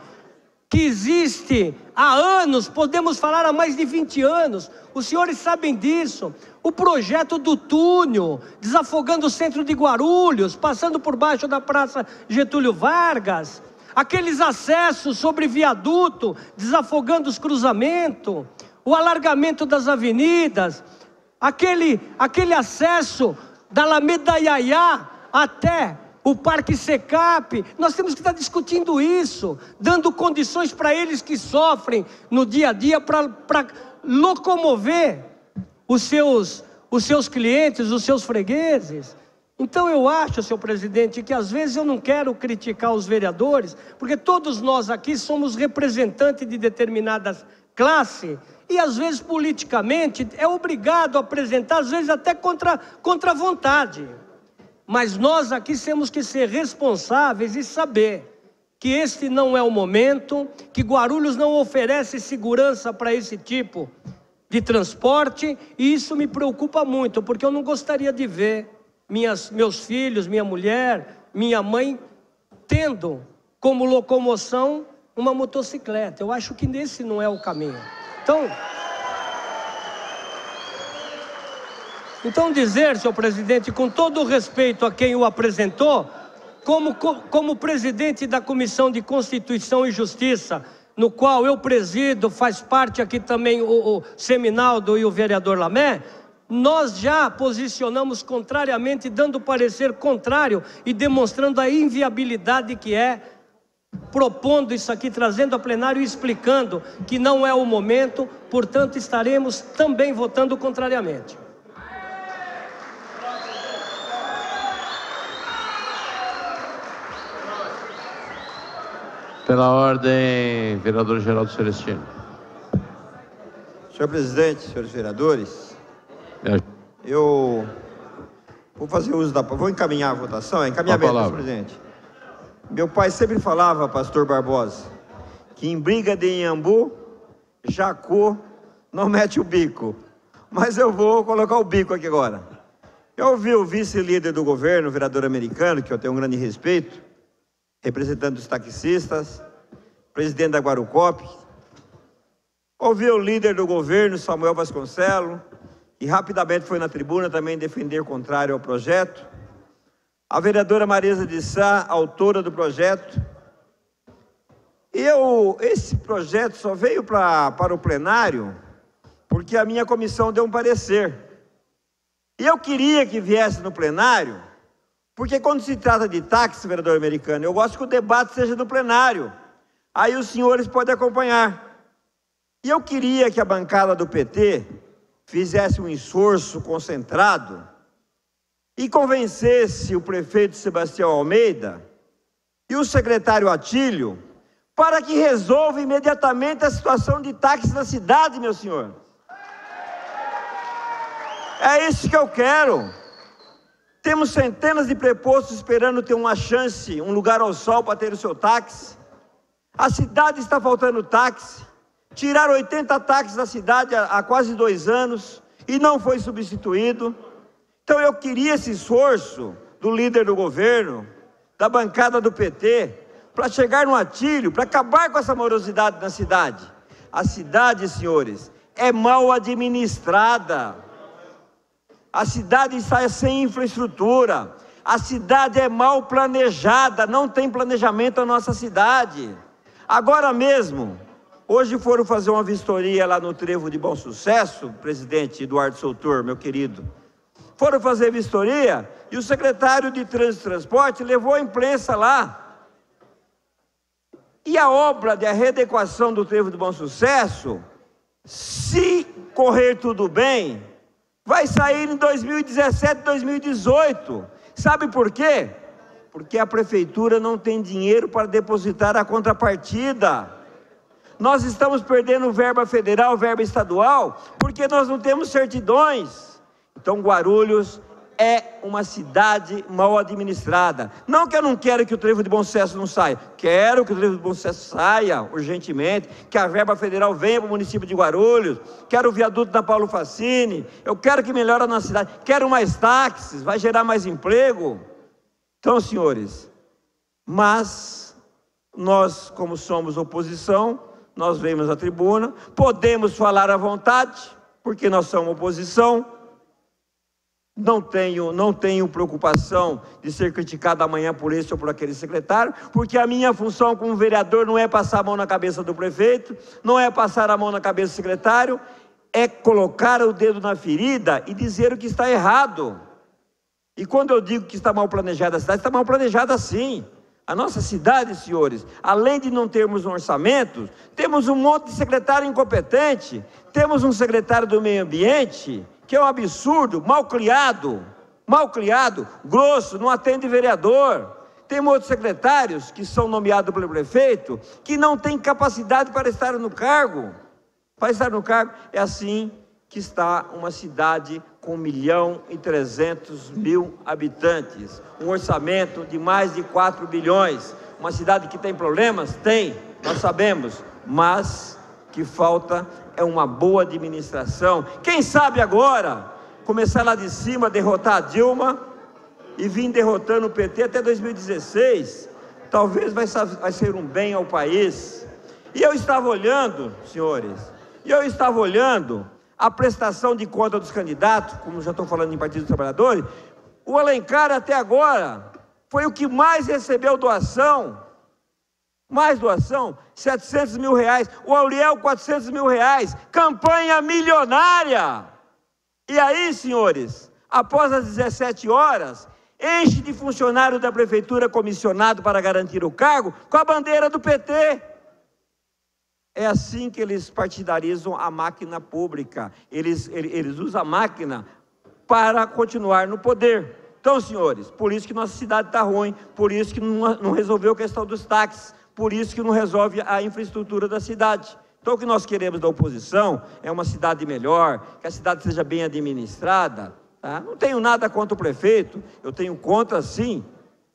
S2: que existe há anos, podemos falar há mais de 20 anos, os senhores sabem disso. O projeto do túnel, desafogando o centro de Guarulhos, passando por baixo da Praça Getúlio Vargas, aqueles acessos sobre viaduto, desafogando os cruzamentos, o alargamento das avenidas, aquele acesso da Alameda Iaiá até o Parque Secap. Nós temos que estar discutindo isso, dando condições para eles que sofrem no dia a dia para locomover os seus clientes, os seus fregueses. Então eu acho, senhor presidente, que às vezes eu não quero criticar os vereadores, porque todos nós aqui somos representantes de determinadas classes, e às vezes politicamente é obrigado a apresentar, às vezes até contra a vontade. Mas nós aqui temos que ser responsáveis e saber que este não é o momento, que Guarulhos não oferece segurança para esse tipo de transporte, e isso me preocupa muito, porque eu não gostaria de ver meus filhos, minha mulher, minha mãe, tendo como locomoção uma motocicleta. Eu acho que esse não é o caminho. Então dizer, senhor presidente, com todo o respeito a quem o apresentou, como presidente da Comissão de Constituição e Justiça, no qual eu presido, faz parte aqui também o Seminaldo e o vereador Lamé, nós já posicionamos contrariamente, dando parecer contrário e demonstrando a inviabilidade que é propondo isso aqui, trazendo a plenário e explicando que não é o momento, portanto estaremos também votando contrariamente.
S3: Pela ordem, vereador Geraldo Celestino.
S4: Senhor presidente, senhores vereadores, eu vou fazer uso da... Vou encaminhar a votação, encaminhamento, senhor presidente. Meu pai sempre falava, pastor Barbosa, que em briga de Inhambu, Jacu não mete o bico. Mas eu vou colocar o bico aqui agora. Eu ouvi o vice-líder do governo, o vereador americano, que eu tenho um grande respeito, representante dos taxistas, presidente da Guarucop. Ouvi o líder do governo, Samuel Vasconcelos, e rapidamente foi na tribuna também defender contrário ao projeto. A vereadora Marisa de Sá, autora do projeto. Esse projeto só veio para o plenário porque a minha comissão deu um parecer. E eu queria que viesse no plenário, porque quando se trata de táxi, vereador americano, eu gosto que o debate seja no plenário. Aí os senhores podem acompanhar. E eu queria que a bancada do PT fizesse um esforço concentrado e convencesse o prefeito Sebastião Almeida e o secretário Atílio para que resolva imediatamente a situação de táxi na cidade, meu senhor. É isso que eu quero. Temos centenas de prepostos esperando ter uma chance, um lugar ao sol para ter o seu táxi. A cidade está faltando táxi. Tiraram 80 táxis da cidade há quase 2 anos e não foi substituído. Então eu queria esse esforço do líder do governo, da bancada do PT, para chegar no Atílio, para acabar com essa morosidade na cidade. A cidade, senhores, é mal administrada. A cidade está sem infraestrutura. A cidade é mal planejada, não tem planejamento a nossa cidade. Agora mesmo, hoje foram fazer uma vistoria lá no Trevo de Bom Sucesso, presidente Eduardo Soutor, meu querido. Foram fazer vistoria e o secretário de Trânsito e Transporte levou a imprensa lá. E a obra de readequação do Trevo de Bom Sucesso, se correr tudo bem, vai sair em 2017, 2018. Sabe por quê? Porque a prefeitura não tem dinheiro para depositar a contrapartida. Nós estamos perdendo verba federal, verba estadual, porque nós não temos certidões. Então Guarulhos é uma cidade mal administrada. Não que eu não quero que o Trevo de Bom Sucesso não saia. Quero que o Trevo de Bom Sucesso saia urgentemente, que a verba federal venha para o município de Guarulhos. Quero o viaduto da Paulo Facini. Eu quero que melhore a nossa cidade. Quero mais táxis, vai gerar mais emprego. Então, senhores, mas nós, como somos oposição, nós vemos a tribuna, podemos falar à vontade, porque nós somos oposição. Não tenho preocupação de ser criticado amanhã por esse ou por aquele secretário, porque a minha função como vereador não é passar a mão na cabeça do prefeito, não é passar a mão na cabeça do secretário, é colocar o dedo na ferida e dizer o que está errado. E quando eu digo que está mal planejada a cidade, está mal planejada sim. A nossa cidade, senhores, além de não termos um orçamento, temos um monte de secretário incompetente, temos um secretário do meio ambiente, que é um absurdo, mal criado, grosso, não atende vereador. Tem outros secretários que são nomeados pelo prefeito, que não têm capacidade para estar no cargo. Para estar no cargo, é assim que está uma cidade com 1.300.000 habitantes, um orçamento de mais de 4 bilhões, uma cidade que tem problemas? Tem, nós sabemos, mas que falta é uma boa administração. Quem sabe agora, começar lá de cima, derrotar a Dilma e vir derrotando o PT até 2016, talvez vai ser um bem ao país. E eu estava olhando, senhores, a prestação de conta dos candidatos, como já estou falando em Partido dos Trabalhadores, o Alencar até agora foi o que mais recebeu doação, 700 mil reais, o Auriel 400 mil reais, campanha milionária. E aí, senhores, após as 17 horas, enche de funcionário da prefeitura comissionado para garantir o cargo com a bandeira do PT. É assim que eles partidarizam a máquina pública. Eles usam a máquina para continuar no poder. Então, senhores, por isso que nossa cidade está ruim, por isso que não resolveu a questão dos táxis, por isso que não resolve a infraestrutura da cidade. Então, o que nós queremos da oposição é uma cidade melhor, que a cidade seja bem administrada. Tá? Não tenho nada contra o prefeito, eu tenho contra, sim,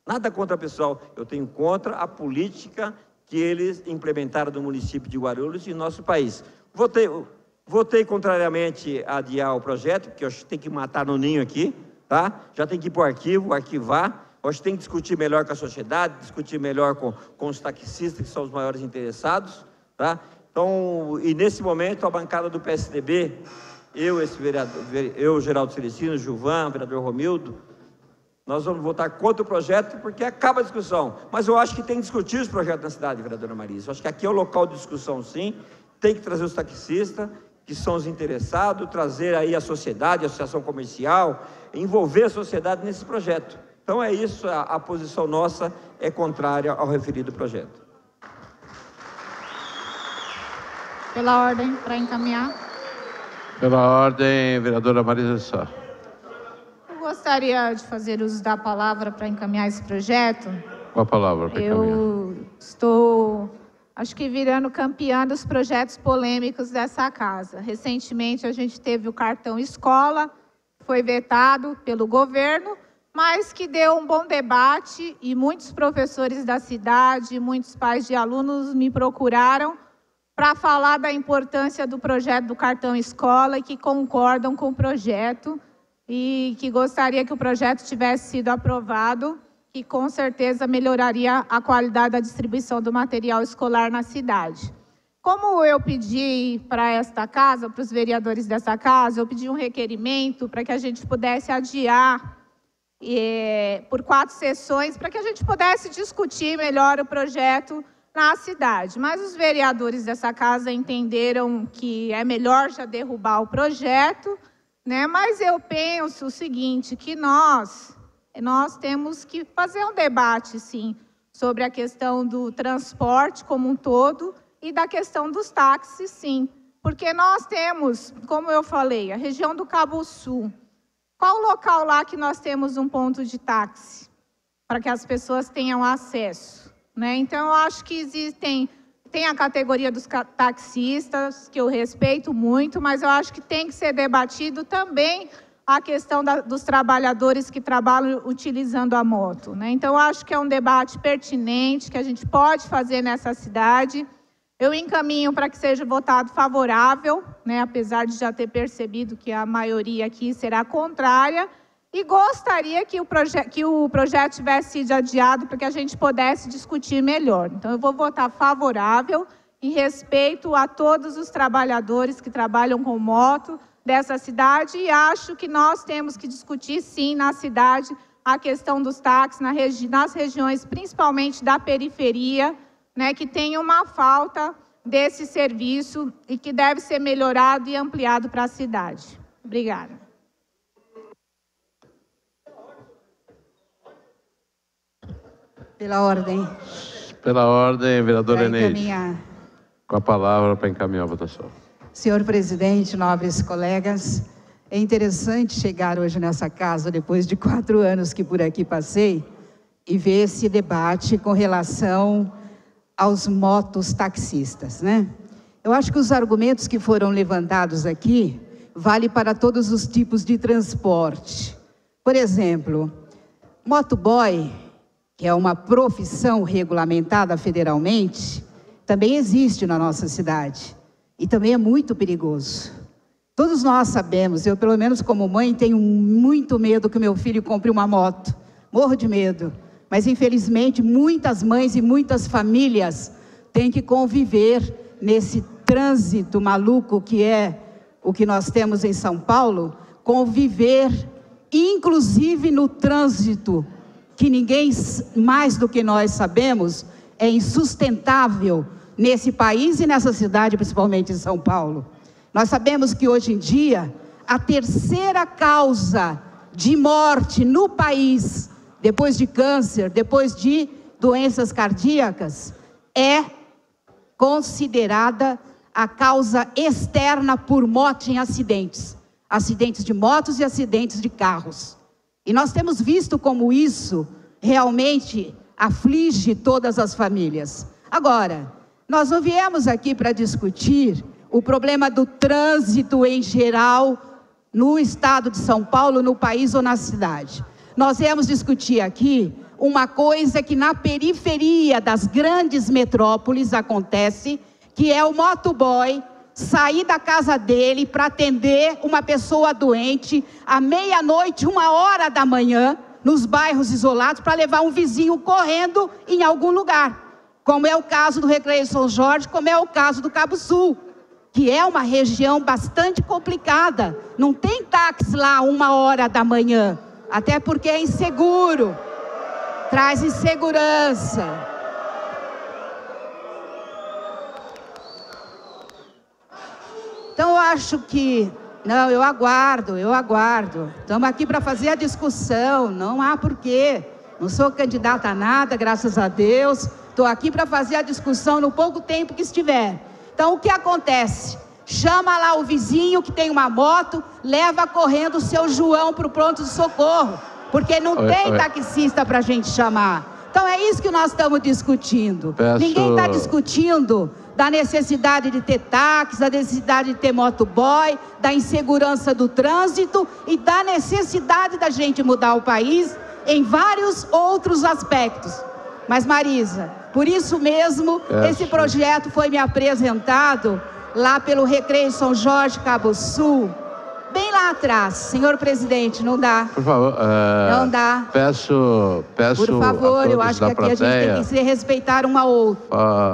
S4: nada contra o pessoal, eu tenho contra a política que eles implementaram no município de Guarulhos e no nosso país. Votei contrariamente a adiar o projeto, porque eu acho que tem que matar no ninho aqui, tá? Já tem que ir para o arquivo, arquivar. Acho que tem que discutir melhor com a sociedade, discutir melhor com os taxistas, que são os maiores interessados, tá? Então, e nesse momento, a bancada do PSDB, eu, Geraldo Cerecino, Gilvan, vereador Romildo, nós vamos votar contra o projeto, porque acaba a discussão. Mas eu acho que tem que discutir os projetos na cidade, vereadora Marisa. Eu acho que aqui é o local de discussão, sim. Tem que trazer os taxistas, que são os interessados, trazer aí a sociedade, a associação comercial, envolver a sociedade nesse projeto. Então é isso, a posição nossa é contrária ao referido projeto.
S6: Pela ordem, para encaminhar.
S3: Pela ordem, vereadora Marisa Sá.
S6: Eu gostaria de fazer uso da palavra para encaminhar esse projeto.
S3: Com a palavra para encaminhar.
S6: Eu estou, acho que virando campeã dos projetos polêmicos dessa casa. Recentemente a gente teve o cartão escola, foi vetado pelo governo, mas que deu um bom debate e muitos professores da cidade, muitos pais de alunos me procuraram para falar da importância do projeto do cartão escola e que concordam com o projeto e que gostaria que o projeto tivesse sido aprovado, que com certeza melhoraria a qualidade da distribuição do material escolar na cidade. Como eu pedi para esta casa, para os vereadores dessa casa, eu pedi um requerimento para que a gente pudesse adiar por 4 sessões, para que a gente pudesse discutir melhor o projeto na cidade. Mas os vereadores dessa casa entenderam que é melhor já derrubar o projeto, né? Mas eu penso o seguinte, que nós temos que fazer um debate, sim, sobre a questão do transporte como um todo e da questão dos táxis, sim. Porque nós temos, como eu falei, a região do Cabo Sul. Qual o local lá que nós temos um ponto de táxi? Para que as pessoas tenham acesso, né? Então, eu acho que tem a categoria dos taxistas, que eu respeito muito, mas eu acho que tem que ser debatido também a questão dos trabalhadores que trabalham utilizando a moto, né? Então, eu acho que é um debate pertinente, que a gente pode fazer nessa cidade. Eu encaminho para que seja votado favorável, né, apesar de já ter percebido que a maioria aqui será contrária, e gostaria que o projeto tivesse sido adiado para que a gente pudesse discutir melhor. Então, eu vou votar favorável em respeito a todos os trabalhadores que trabalham com moto dessa cidade e acho que nós temos que discutir, sim, na cidade, a questão dos táxis nas regiões, principalmente da periferia, né, que tem uma falta desse serviço e que deve ser melhorado e ampliado para a cidade. Obrigada.
S12: Pela ordem.
S3: Pela ordem, vereadora Eneide.
S12: Encaminhar.
S3: Com a palavra para encaminhar a votação.
S12: Senhor presidente, nobres colegas, é interessante chegar hoje nessa casa, depois de 4 anos que por aqui passei, e ver esse debate com relação aos mototaxistas, né? Eu acho que os argumentos que foram levantados aqui valem para todos os tipos de transporte. Por exemplo, motoboy, que é uma profissão regulamentada federalmente, também existe na nossa cidade e também é muito perigoso. Todos nós sabemos, eu pelo menos como mãe tenho muito medo que o meu filho compre uma moto, morro de medo. Mas, infelizmente, muitas mães e muitas famílias têm que conviver nesse trânsito maluco que é o que nós temos em São Paulo, conviver, inclusive no trânsito, que ninguém mais do que nós sabemos, é insustentável nesse país e nessa cidade, principalmente em São Paulo. Nós sabemos que, hoje em dia, a terceira causa de morte no país depois de câncer, depois de doenças cardíacas, é considerada a causa externa por morte em acidentes. Acidentes de motos e acidentes de carros. E nós temos visto como isso realmente aflige todas as famílias. Agora, nós não viemos aqui para discutir o problema do trânsito em geral no estado de São Paulo, no país ou na cidade. Nós viemos discutir aqui uma coisa que na periferia das grandes metrópoles acontece, que é o motoboy sair da casa dele para atender uma pessoa doente à meia-noite, 1h da manhã, nos bairros isolados, para levar um vizinho correndo em algum lugar, como é o caso do Recreio São Jorge, como é o caso do Cabo Sul, que é uma região bastante complicada. Não tem táxi lá 1h da manhã, até porque é inseguro, traz insegurança. Então eu acho que, não, eu aguardo. Estamos aqui para fazer a discussão, não há porquê. Não sou candidata a nada, graças a Deus. Estou aqui para fazer a discussão no pouco tempo que estiver. Então o que acontece? Chama lá o vizinho que tem uma moto, leva correndo o seu João para o pronto de socorro, porque não tem taxista para a gente chamar. Então é isso que nós estamos discutindo. Ninguém está discutindo da necessidade de ter táxi, da necessidade de ter motoboy, da insegurança do trânsito e da necessidade da gente mudar o país em vários outros aspectos. Mas, Marisa, por isso mesmo, esse projeto foi me apresentado lá pelo Recreio São Jorge, Cabo Sul, bem lá atrás. Senhor presidente, não dá.
S3: Por favor,
S12: não dá.
S3: Peço
S12: por favor, eu acho que aqui a gente tem que se respeitar um ao outro.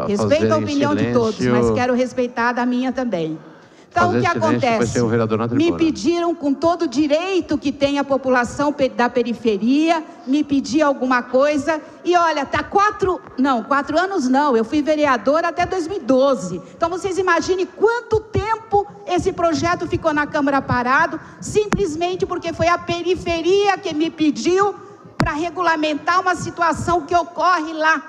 S12: Respeito a opinião de todos, mas quero respeitar a da minha também. Então, o que acontece? Me pediram com todo o direito que tem a população da periferia, me pedir alguma coisa, e olha, tá 4 anos não, eu fui vereadora até 2012. Então, vocês imaginem quanto tempo esse projeto ficou na Câmara parado, simplesmente porque foi a periferia que me pediu para regulamentar uma situação que ocorre lá.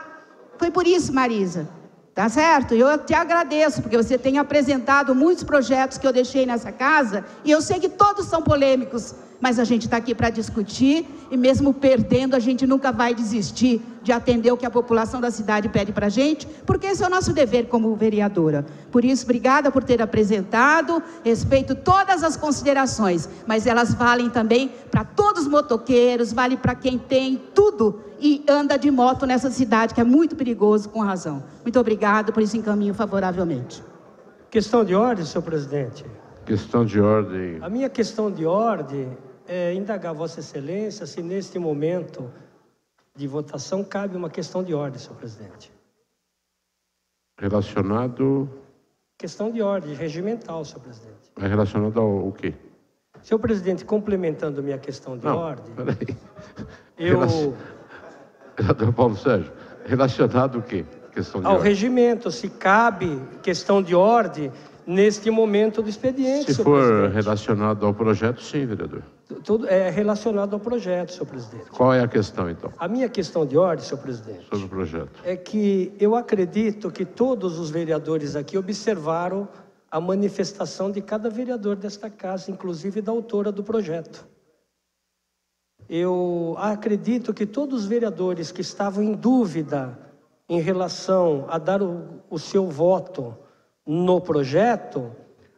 S12: Foi por isso, Marisa. Tá certo? Eu te agradeço, porque você tem apresentado muitos projetos que eu deixei nessa casa, e eu sei que todos são polêmicos, mas a gente está aqui para discutir, e mesmo perdendo, a gente nunca vai desistir de atender o que a população da cidade pede para a gente, porque esse é o nosso dever como vereadora. Por isso, obrigada por ter apresentado, respeito todas as considerações, mas elas valem também para todos os motoqueiros, vale para quem tem tudo e anda de moto nessa cidade, que é muito perigoso, com razão. Muito obrigado, por isso encaminho favoravelmente.
S2: Questão de ordem, senhor presidente.
S3: Questão de ordem.
S2: A minha questão de ordem é indagar Vossa Excelência se neste momento de votação cabe uma questão de ordem, senhor presidente.
S3: Relacionado...
S2: Questão de ordem, regimental, senhor presidente.
S3: É relacionado ao quê?
S2: Senhor presidente, complementando minha questão de ordem...
S3: Peraí.
S2: Vereador
S3: Paulo Sérgio, relacionado ao quê? Questão de
S2: ao
S3: ordem.
S2: regimento, se cabe questão de ordem neste momento do expediente,
S3: se for relacionado ao projeto, sim, vereador.
S2: Tudo é relacionado ao projeto, senhor presidente.
S3: Qual é a questão, então?
S2: A minha questão de ordem, senhor presidente,
S3: sobre o projeto,
S2: é que eu acredito que todos os vereadores aqui observaram a manifestação de cada vereador desta casa, inclusive da autora do projeto. Eu acredito que todos os vereadores que estavam em dúvida em relação a dar o seu voto no projeto,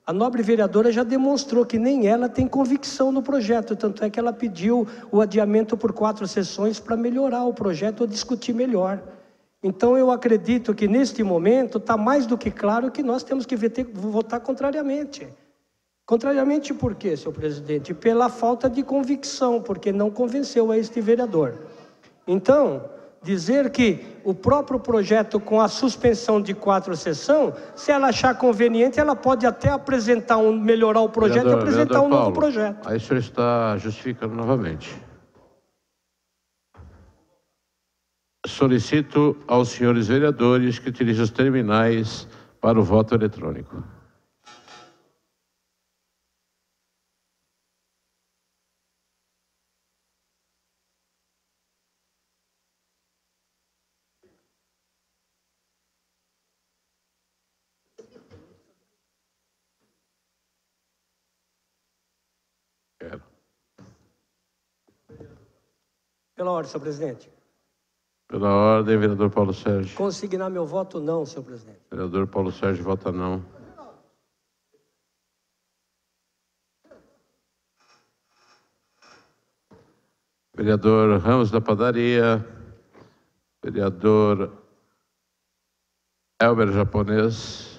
S2: a nobre vereadora já demonstrou que nem ela tem convicção no projeto, tanto é que ela pediu o adiamento por 4 sessões para melhorar o projeto ou discutir melhor. Então eu acredito que neste momento está mais do que claro que nós temos que votar contrariamente. Contrariamente por quê, senhor presidente? Pela falta de convicção, porque não convenceu a este vereador. Então, dizer que o próprio projeto com a suspensão de 4 sessões, se ela achar conveniente, ela pode até apresentar melhorar o projeto e apresentar um novo projeto.
S3: Aí o senhor está justificando novamente. Solicito aos senhores vereadores que utilizem os terminais para o voto eletrônico.
S2: Pela ordem, senhor presidente.
S3: Pela ordem, vereador Paulo Sérgio.
S2: Consignar meu voto não, senhor presidente.
S3: Vereador Paulo Sérgio vota não. Vereador Ramos da Padaria. Vereador Elber Japonês.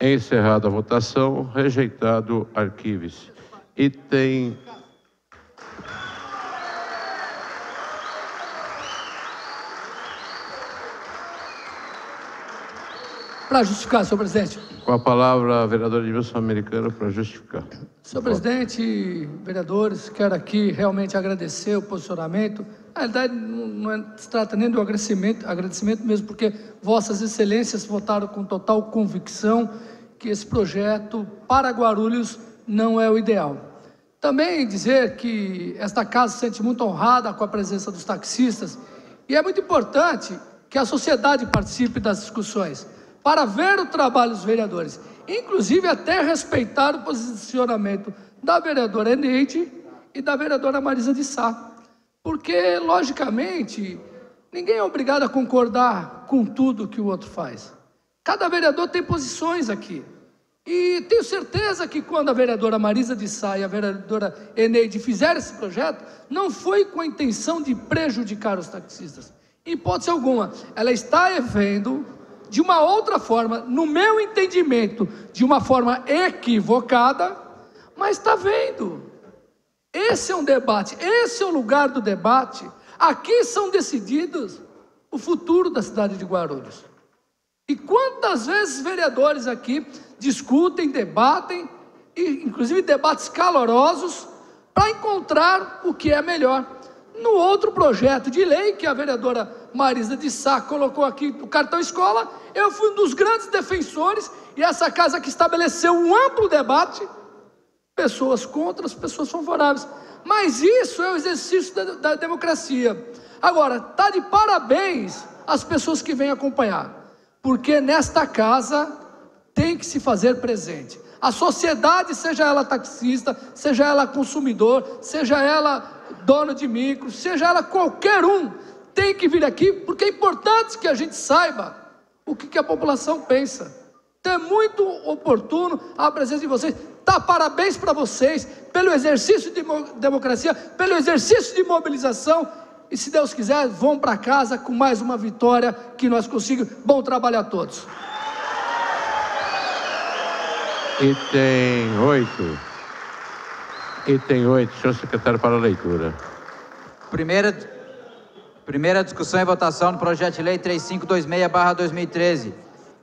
S3: Encerrada a votação, rejeitado, arquive-se. Item...
S5: Para justificar, senhor presidente.
S3: Com a palavra, vereador Edmilson Americano, para justificar.
S5: Senhor presidente, vereadores, quero aqui realmente agradecer o posicionamento. Na realidade, não se trata nem do agradecimento mesmo, porque vossas excelências votaram com total convicção que esse projeto para Guarulhos não é o ideal. Também dizer que esta casa se sente muito honrada com a presença dos taxistas e é muito importante que a sociedade participe das discussões para ver o trabalho dos vereadores, inclusive até respeitar o posicionamento da vereadora Eneide e da vereadora Marisa de Sá, porque, logicamente, ninguém é obrigado a concordar com tudo que o outro faz. Cada vereador tem posições aqui. E tenho certeza que quando a vereadora Marisa de Sá e a vereadora Eneide fizeram esse projeto, não foi com a intenção de prejudicar os taxistas. Em hipótese alguma, ela está vendo de uma outra forma, no meu entendimento, de uma forma equivocada, mas está vendo. Esse é um debate, esse é o lugar do debate. Aqui são decididos o futuro da cidade de Guarulhos. E quantas vezes vereadores aqui discutem, debatem, e inclusive debates calorosos, para encontrar o que é melhor. No outro projeto de lei que a vereadora Marisa de Sá colocou aqui, o cartão escola, eu fui um dos grandes defensores, e essa casa que estabeleceu um amplo debate, pessoas contra, as pessoas favoráveis. Mas isso é o exercício da democracia. Agora, está de parabéns as pessoas que vêm acompanhar, porque nesta casa tem que se fazer presente. A sociedade, seja ela taxista, seja ela consumidor, seja ela dono de micro, seja ela qualquer um, tem que vir aqui, porque é importante que a gente saiba o que a população pensa. Então é muito oportuno a presença de vocês. Tá, parabéns para vocês pelo exercício de democracia, pelo exercício de mobilização. E se Deus quiser, vão para casa com mais uma vitória que nós conseguimos. Bom trabalho a todos.
S3: Item 8. Item 8, senhor secretário, para a leitura.
S9: Primeira discussão e votação do projeto de lei 3526/2013.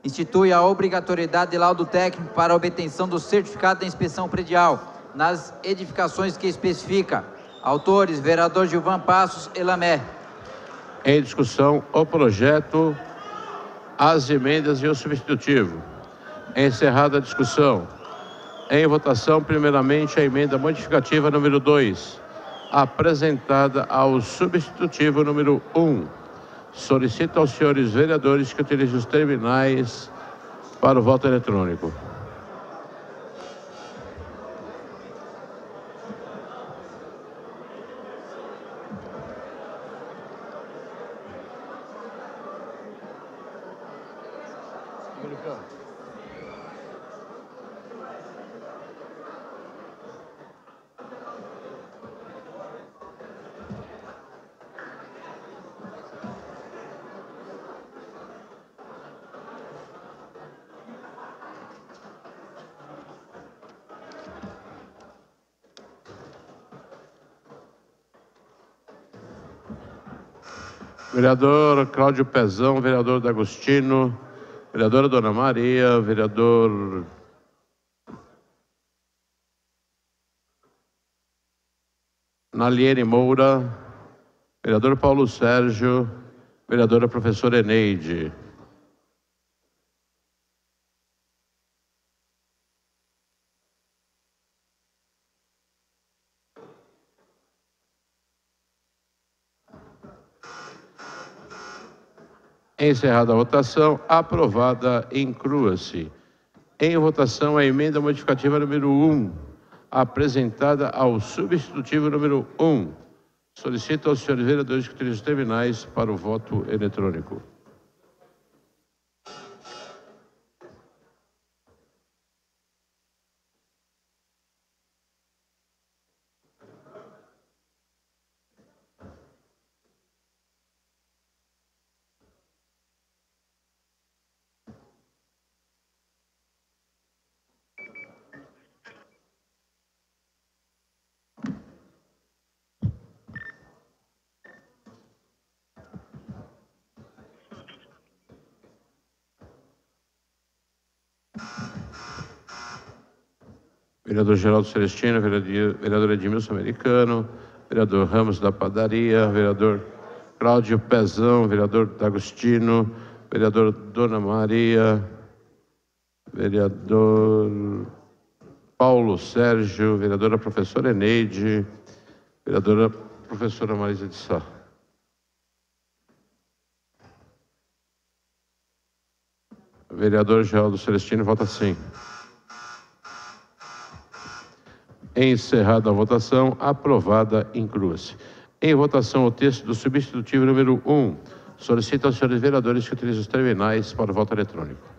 S9: Institui a obrigatoriedade de laudo técnico para a obtenção do certificado da inspeção predial nas edificações que especifica. Autores, vereador Gilvan Passos Elamé.
S3: Em discussão, o projeto, as emendas e o substitutivo. Encerrada a discussão. Em votação, primeiramente, a emenda modificativa número 2, apresentada ao substitutivo número 1. Solicito aos senhores vereadores que utilizem os terminais para o voto eletrônico. Vereador Cláudio Pezão, vereador D'Agostino, vereadora Dona Maria, vereador Naliene Moura, vereador Paulo Sérgio, vereadora professora Eneide. Encerrada a votação, aprovada, inclua-se. Em votação, a emenda modificativa número 1, apresentada ao substitutivo número 1. Solicito aos senhores vereadores que utilizem os terminais para o voto eletrônico. Vereador Geraldo Celestino, vereador Edmilson Americano, vereador Ramos da Padaria, vereador Cláudio Pezão, vereador D'Agostino, vereador Dona Maria, vereador Paulo Sérgio, vereadora professora Eneide, vereadora professora Marisa de Sá. Vereador Geraldo Celestino, vota sim. Encerrada a votação, aprovada, inclua-se. Em votação, o texto do substitutivo número 1. Solicito aos senhores vereadores que utilizem os terminais para o voto eletrônico.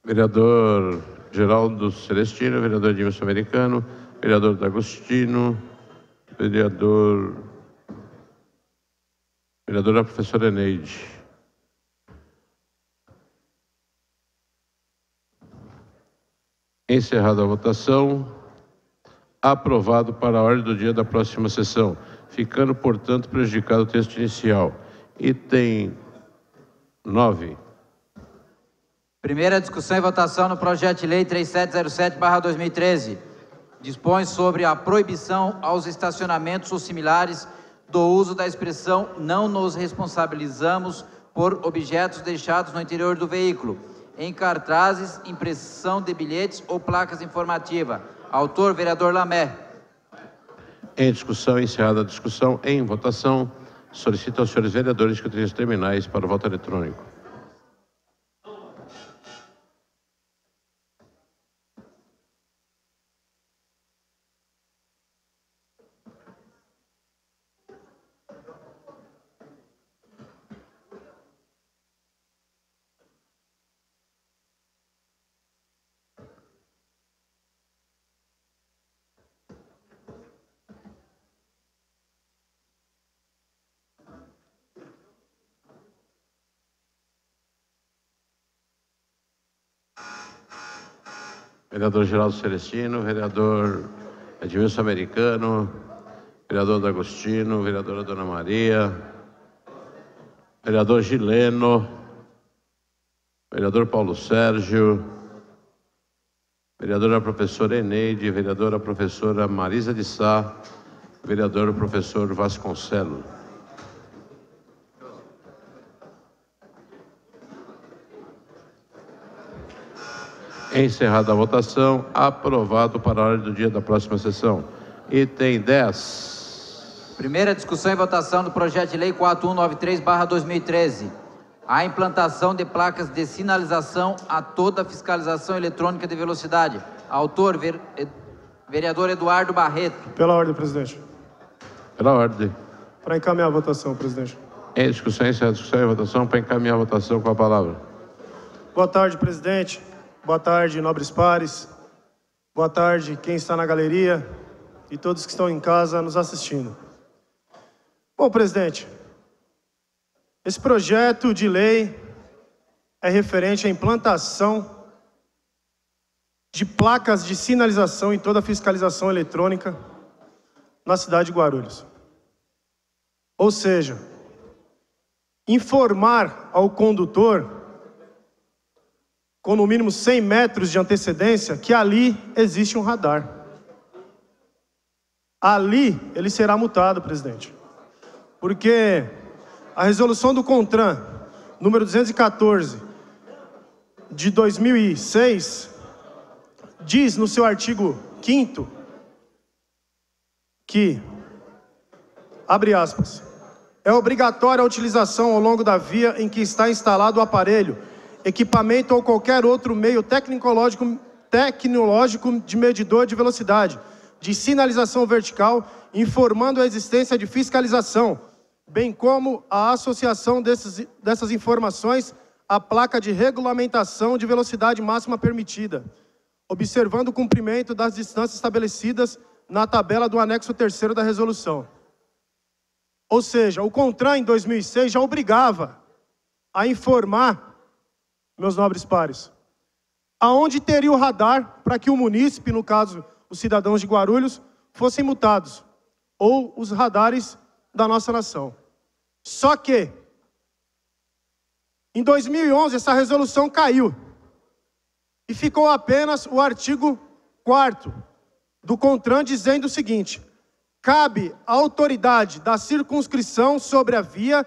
S3: Vereador Geraldo Celestino, vereador Edmilson Americano, vereador D'Agostino, vereadora professora Eneide. Encerrada a votação, aprovado para a ordem do dia da próxima sessão, ficando, portanto, prejudicado o texto inicial. Item 9.
S9: Primeira discussão e votação no projeto de lei 3707/2013. Dispõe sobre a proibição aos estacionamentos ou similares do uso da expressão "não nos responsabilizamos por objetos deixados no interior do veículo", em cartazes, impressão de bilhetes ou placas informativas. Autor, vereador Lamé.
S3: Em discussão, encerrada a discussão, em votação, solicito aos senhores vereadores que utilizem os terminais para o voto eletrônico. Vereador Geraldo Celestino, vereador Edmilson Americano, vereador D'Agostino, vereadora Dona Maria, vereador Gileno, vereador Paulo Sérgio, vereadora professora Eneide, vereadora professora Marisa de Sá, vereador professor Vasconcelos. Encerrada a votação, aprovado para a ordem do dia da próxima sessão. Item 10.
S9: Primeira discussão e votação do projeto de lei 4193/2013. A implantação de placas de sinalização a toda fiscalização eletrônica de velocidade. Autor, vereador Eduardo Barreto.
S13: Pela ordem, presidente.
S3: Pela ordem.
S13: Para encaminhar a votação, presidente.
S3: Em discussão, encerrada a discussão e votação, para encaminhar a votação com a palavra.
S13: Boa tarde, presidente. Boa tarde, nobres pares. Boa tarde, quem está na galeria e todos que estão em casa nos assistindo. Bom, presidente, esse projeto de lei é referente à implantação de placas de sinalização em toda a fiscalização eletrônica na cidade de Guarulhos. Ou seja, informar ao condutor, com no mínimo 100 metros de antecedência, que ali existe um radar. Ali ele será multado, presidente. Porque a resolução do CONTRAN, número 214, de 2006, diz no seu artigo 5º que, abre aspas, é obrigatória a utilização ao longo da via em que está instalado o aparelho, equipamento ou qualquer outro meio tecnológico de medidor de velocidade, de sinalização vertical, informando a existência de fiscalização, bem como a associação dessas informações à placa de regulamentação de velocidade máxima permitida, observando o cumprimento das distâncias estabelecidas na tabela do anexo 3º da resolução. Ou seja, o CONTRAN em 2006 já obrigava a informar, meus nobres pares, aonde teria o radar para que o munícipe, no caso, os cidadãos de Guarulhos, fossem multados, ou os radares da nossa nação. Só que, em 2011, essa resolução caiu, e ficou apenas o artigo 4º do CONTRAN dizendo o seguinte: cabe à autoridade da circunscrição sobre a via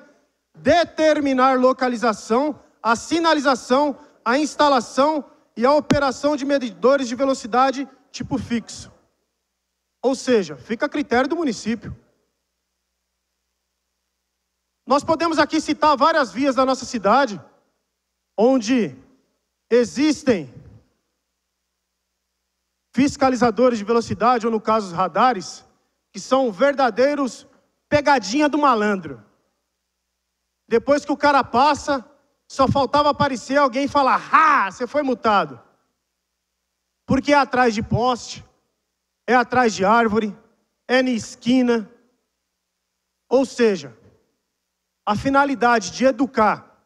S13: determinar localização, a sinalização, a instalação e a operação de medidores de velocidade tipo fixo. Ou seja, fica a critério do município. Nós podemos aqui citar várias vias da nossa cidade, onde existem fiscalizadores de velocidade, ou no caso os radares, que são verdadeiros pegadinha do malandro. Depois que o cara passa, só faltava aparecer alguém e falar: ah, você foi multado. Porque é atrás de poste, é atrás de árvore, é na esquina. Ou seja, a finalidade de educar,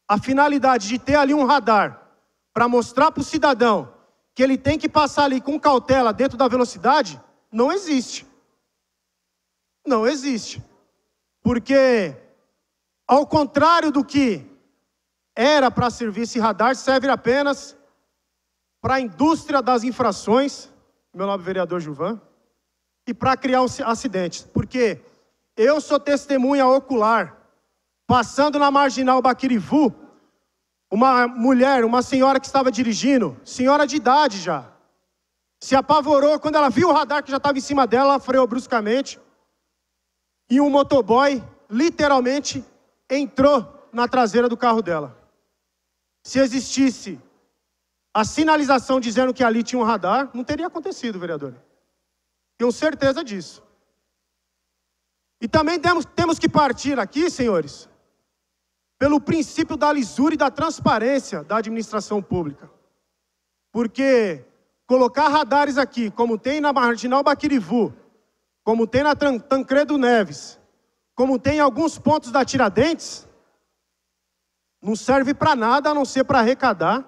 S13: a finalidade de ter ali um radar, para mostrar para o cidadão que ele tem que passar ali com cautela dentro da velocidade, não existe. Não existe. Porque, ao contrário do que era para servir esse radar, serve apenas para a indústria das infrações, meu nobre vereador Gilvan, e para criar acidentes. Porque eu sou testemunha ocular, passando na Marginal Baquirivu, uma mulher, uma senhora que estava dirigindo, senhora de idade já, se apavorou quando ela viu o radar que já estava em cima dela, ela freou bruscamente, e um motoboy, literalmente, entrou na traseira do carro dela. Se existisse a sinalização dizendo que ali tinha um radar, não teria acontecido, vereador. Tenho certeza disso. E também temos que partir aqui, senhores, pelo princípio da lisura e da transparência da administração pública. Porque colocar radares aqui, como tem na Marginal Baquirivu, como tem na Tancredo Neves, como tem em alguns pontos da Tiradentes, não serve para nada a não ser para arrecadar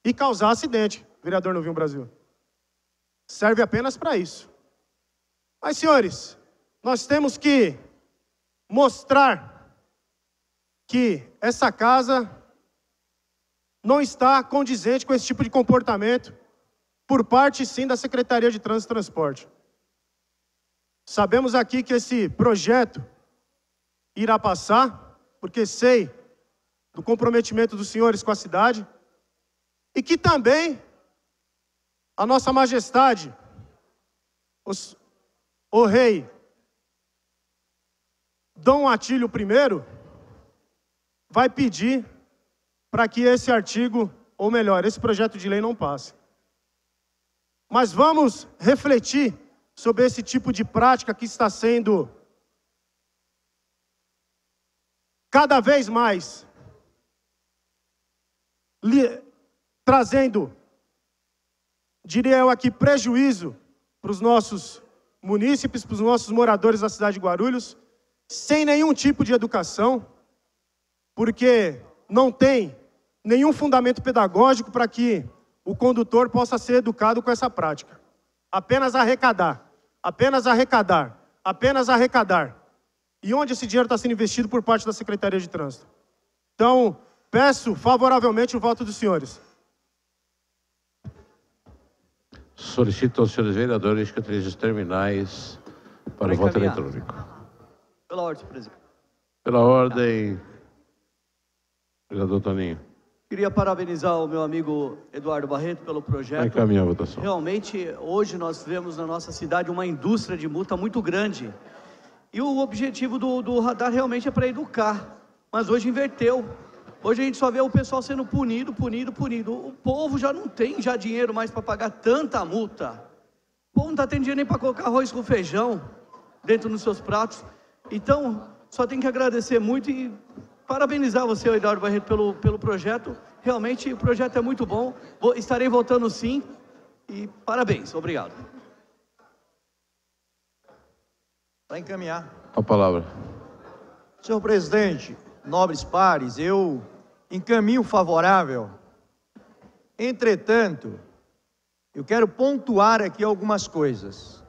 S13: e causar acidente, vereador Novinho Brasil. Serve apenas para isso. Mas, senhores, nós temos que mostrar que essa casa não está condizente com esse tipo de comportamento por parte, sim, da Secretaria de Trânsito e Transporte. Sabemos aqui que esse projeto irá passar, porque sei do comprometimento dos senhores com a cidade, e que também a nossa majestade, o rei Dom Atílio I, vai pedir para que esse artigo, ou melhor, esse projeto de lei não passe. Mas vamos refletir sobre esse tipo de prática que está sendo cada vez mais trazendo diria eu aqui, prejuízo para os nossos munícipes, para os nossos moradores da cidade de Guarulhos, sem nenhum tipo de educação, porque não tem nenhum fundamento pedagógico para que o condutor possa ser educado com essa prática. Apenas arrecadar, apenas arrecadar, apenas arrecadar. E onde esse dinheiro está sendo investido por parte da Secretaria de Trânsito? Então, peço favoravelmente o voto dos senhores.
S3: Solicito aos senhores vereadores que utilizem os terminais para o voto eletrônico.
S11: Pela ordem, senhor presidente.
S3: Pela ordem, vereador Toninho.
S14: Queria parabenizar o meu amigo Eduardo Barreto pelo projeto.
S3: Vai encaminhar a votação.
S14: Realmente, hoje nós vemos na nossa cidade uma indústria de multa muito grande. E o objetivo do radar realmente é para educar. Mas hoje inverteu. Hoje a gente só vê o pessoal sendo punido. O povo já não tem dinheiro mais para pagar tanta multa. O povo não está tendo dinheiro nem para colocar arroz com feijão dentro dos seus pratos. Então, só tem que agradecer muito e parabenizar você, Eduardo Barreto, pelo projeto. Realmente, o projeto é muito bom. Estarei votando sim. E parabéns. Obrigado.
S11: Para encaminhar.
S3: A palavra.
S11: Senhor presidente, nobres pares, eu encaminho favorável. Entretanto, eu quero pontuar aqui algumas coisas.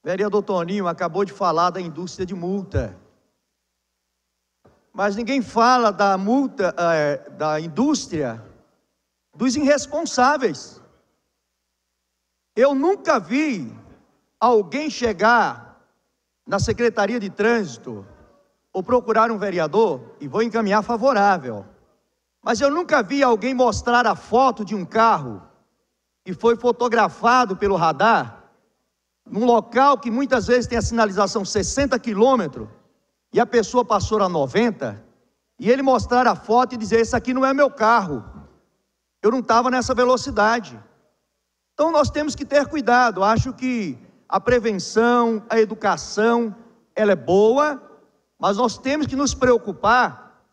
S11: O vereador Toninho acabou de falar da indústria de multa. Mas ninguém fala da multa, da indústria dos irresponsáveis. Eu nunca vi alguém chegar na Secretaria de Trânsito ou procurar um vereador, e vou encaminhar favorável, mas eu nunca vi alguém mostrar a foto de um carro que foi fotografado pelo radar, num local que muitas vezes tem a sinalização 60 km, e a pessoa passou a 90, e ele mostrar a foto e dizer, esse aqui não é meu carro, eu não estava nessa velocidade. Então nós temos que ter cuidado. Acho que a prevenção, a educação, ela é boa, mas nós temos que nos preocupar,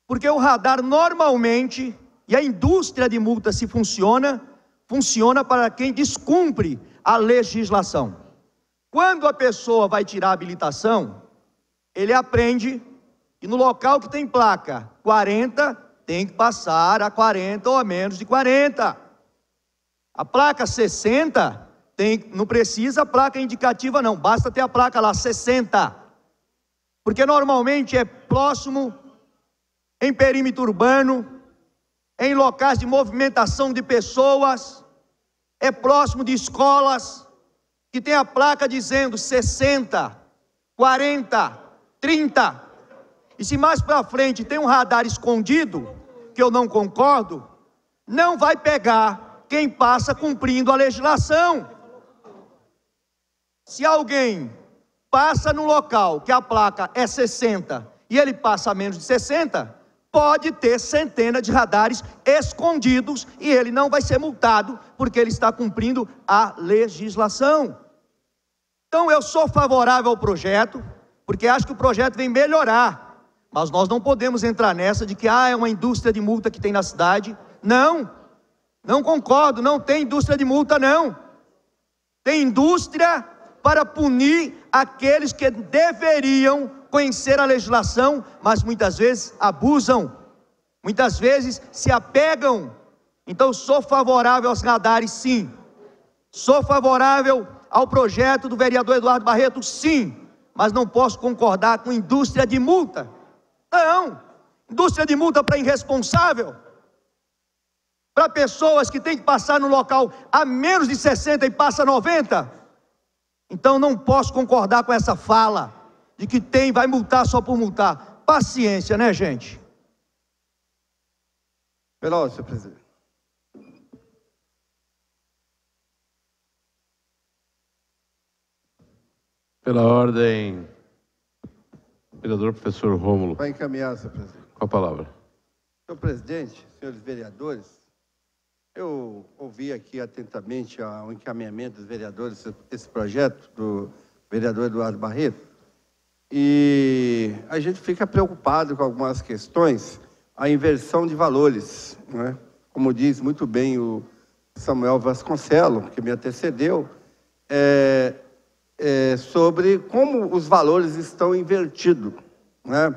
S11: porque o radar normalmente, e a indústria de multa se funciona para quem descumpre a legislação. Quando a pessoa vai tirar a habilitação, ele aprende que no local que tem placa 40, tem que passar a 40 ou a menos de 40. A placa 60, não precisa a placa indicativa não, basta ter a placa lá 60. Porque normalmente é próximo, em perímetro urbano, em locais de movimentação de pessoas, é próximo de escolas, que tem a placa dizendo 60, 40, 30. E se mais para frente tem um radar escondido, que eu não concordo, não vai pegar quem passa cumprindo a legislação. Se alguém passa no local que a placa é 60 e ele passa a menos de 60, pode ter centenas de radares escondidos e ele não vai ser multado porque ele está cumprindo a legislação. Então eu sou favorável ao projeto, porque acho que o projeto vem melhorar, mas nós não podemos entrar nessa de que é uma indústria de multa que tem na cidade. Não concordo, não tem indústria de multa não. Tem indústria para punir aqueles que deveriam conhecer a legislação, mas muitas vezes abusam, muitas vezes se apegam. Então sou favorável aos radares sim, sou favorável ao projeto do vereador Eduardo Barreto sim, mas não posso concordar com indústria de multa. Não, indústria de multa para irresponsável, para pessoas que têm que passar no local a menos de 60 e passa 90. Então não posso concordar com essa fala de que vai multar só por multar. Paciência, né, gente?
S15: Pela ordem, senhor presidente.
S3: Pela ordem, vereador professor Rômulo.
S15: Vai encaminhar, senhor presidente.
S3: Com a palavra.
S15: Senhor presidente, senhores vereadores, eu ouvi aqui atentamente o encaminhamento dos vereadores, esse projeto do vereador Eduardo Barreto, e a gente fica preocupado com algumas questões, a inversão de valores, não é? Como diz muito bem o Samuel Vasconcelos, que me antecedeu, sobre como os valores estão invertidos, né?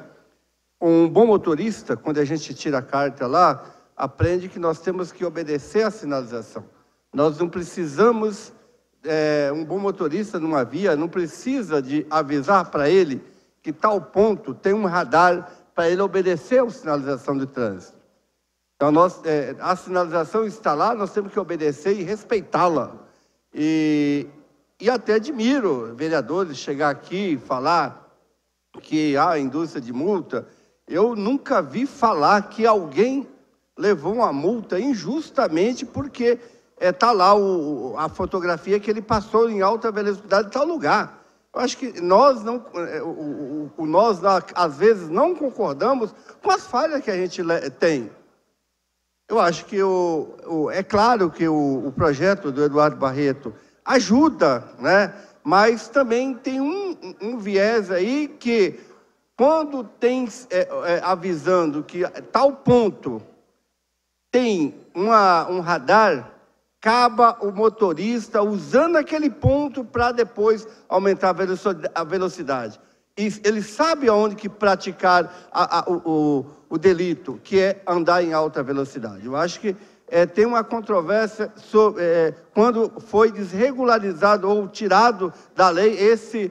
S15: Um bom motorista, quando a gente tira a carta lá, aprende que nós temos que obedecer à sinalização. Nós não precisamos, um bom motorista numa via não precisa de avisar para ele que tal ponto tem um radar para ele obedecer à sinalização de trânsito. Então, a sinalização está lá, nós temos que obedecer e respeitá-la. E até admiro vereadores chegar aqui e falar que há indústria de multa. Eu nunca vi falar que alguém levou uma multa injustamente porque está lá a fotografia que ele passou em alta velocidade em tal lugar. Eu acho que nós, às vezes, não concordamos com as falhas que a gente tem. Eu acho que é claro que o projeto do Eduardo Barreto ajuda, né? Mas também tem um viés aí que, quando tem avisando que tal ponto tem um radar, acaba o motorista usando aquele ponto para depois aumentar a velocidade. E ele sabe aonde que praticar o delito, que é andar em alta velocidade. Eu acho que tem uma controvérsia sobre, quando foi desregularizado ou tirado da lei esse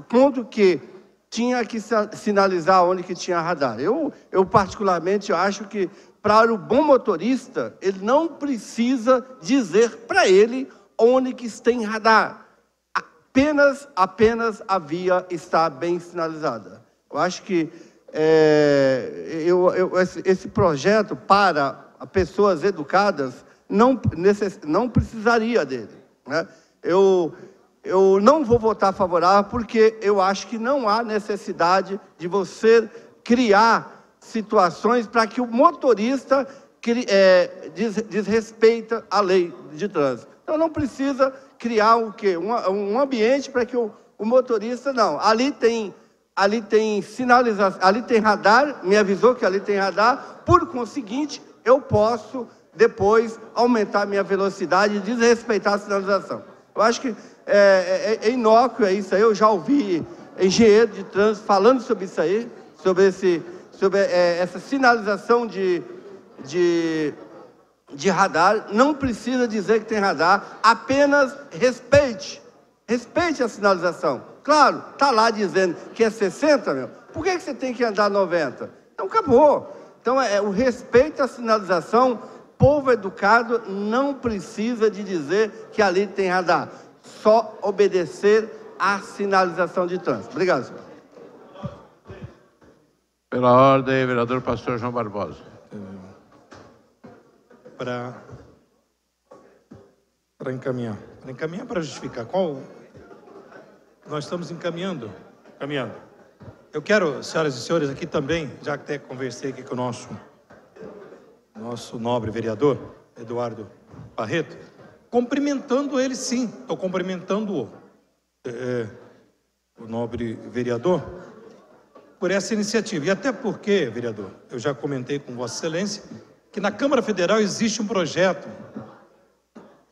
S15: ponto que tinha que sinalizar onde que tinha radar. Eu particularmente acho que para o bom motorista, ele não precisa dizer para ele onde que tem radar. Apenas a via está bem sinalizada. Eu acho que esse projeto para pessoas educadas não precisaria dele, né? Eu não vou votar favorável porque eu acho que não há necessidade de você criar situações para que o motorista desrespeita a lei de trânsito. Então não precisa criar um ambiente para que o motorista, não. Ali tem sinalização, ali tem radar, me avisou que ali tem radar, por conseguinte, eu posso depois aumentar minha velocidade e desrespeitar a sinalização. Eu acho que é inócuo isso aí, eu já ouvi engenheiro de trânsito falando sobre isso aí, sobre essa sinalização de radar. Não precisa dizer que tem radar, apenas respeite a sinalização. Claro, está lá dizendo que é 60, meu. Por que você tem que andar 90? Então, acabou. Então, o respeito à sinalização, povo educado não precisa de dizer que ali tem radar. Só obedecer à sinalização de trânsito. Obrigado, senhor.
S3: Pela ordem, vereador pastor João Barbosa.
S16: Para encaminhar. Para encaminhar, para justificar. Nós estamos caminhando. Eu quero, senhoras e senhores, aqui também, já que até conversei aqui com o nosso nobre vereador, Eduardo Barreto, cumprimentando ele, sim. Estou cumprimentando o nobre vereador por essa iniciativa. E até porque, vereador, eu já comentei com Vossa Excelência que na Câmara Federal existe um projeto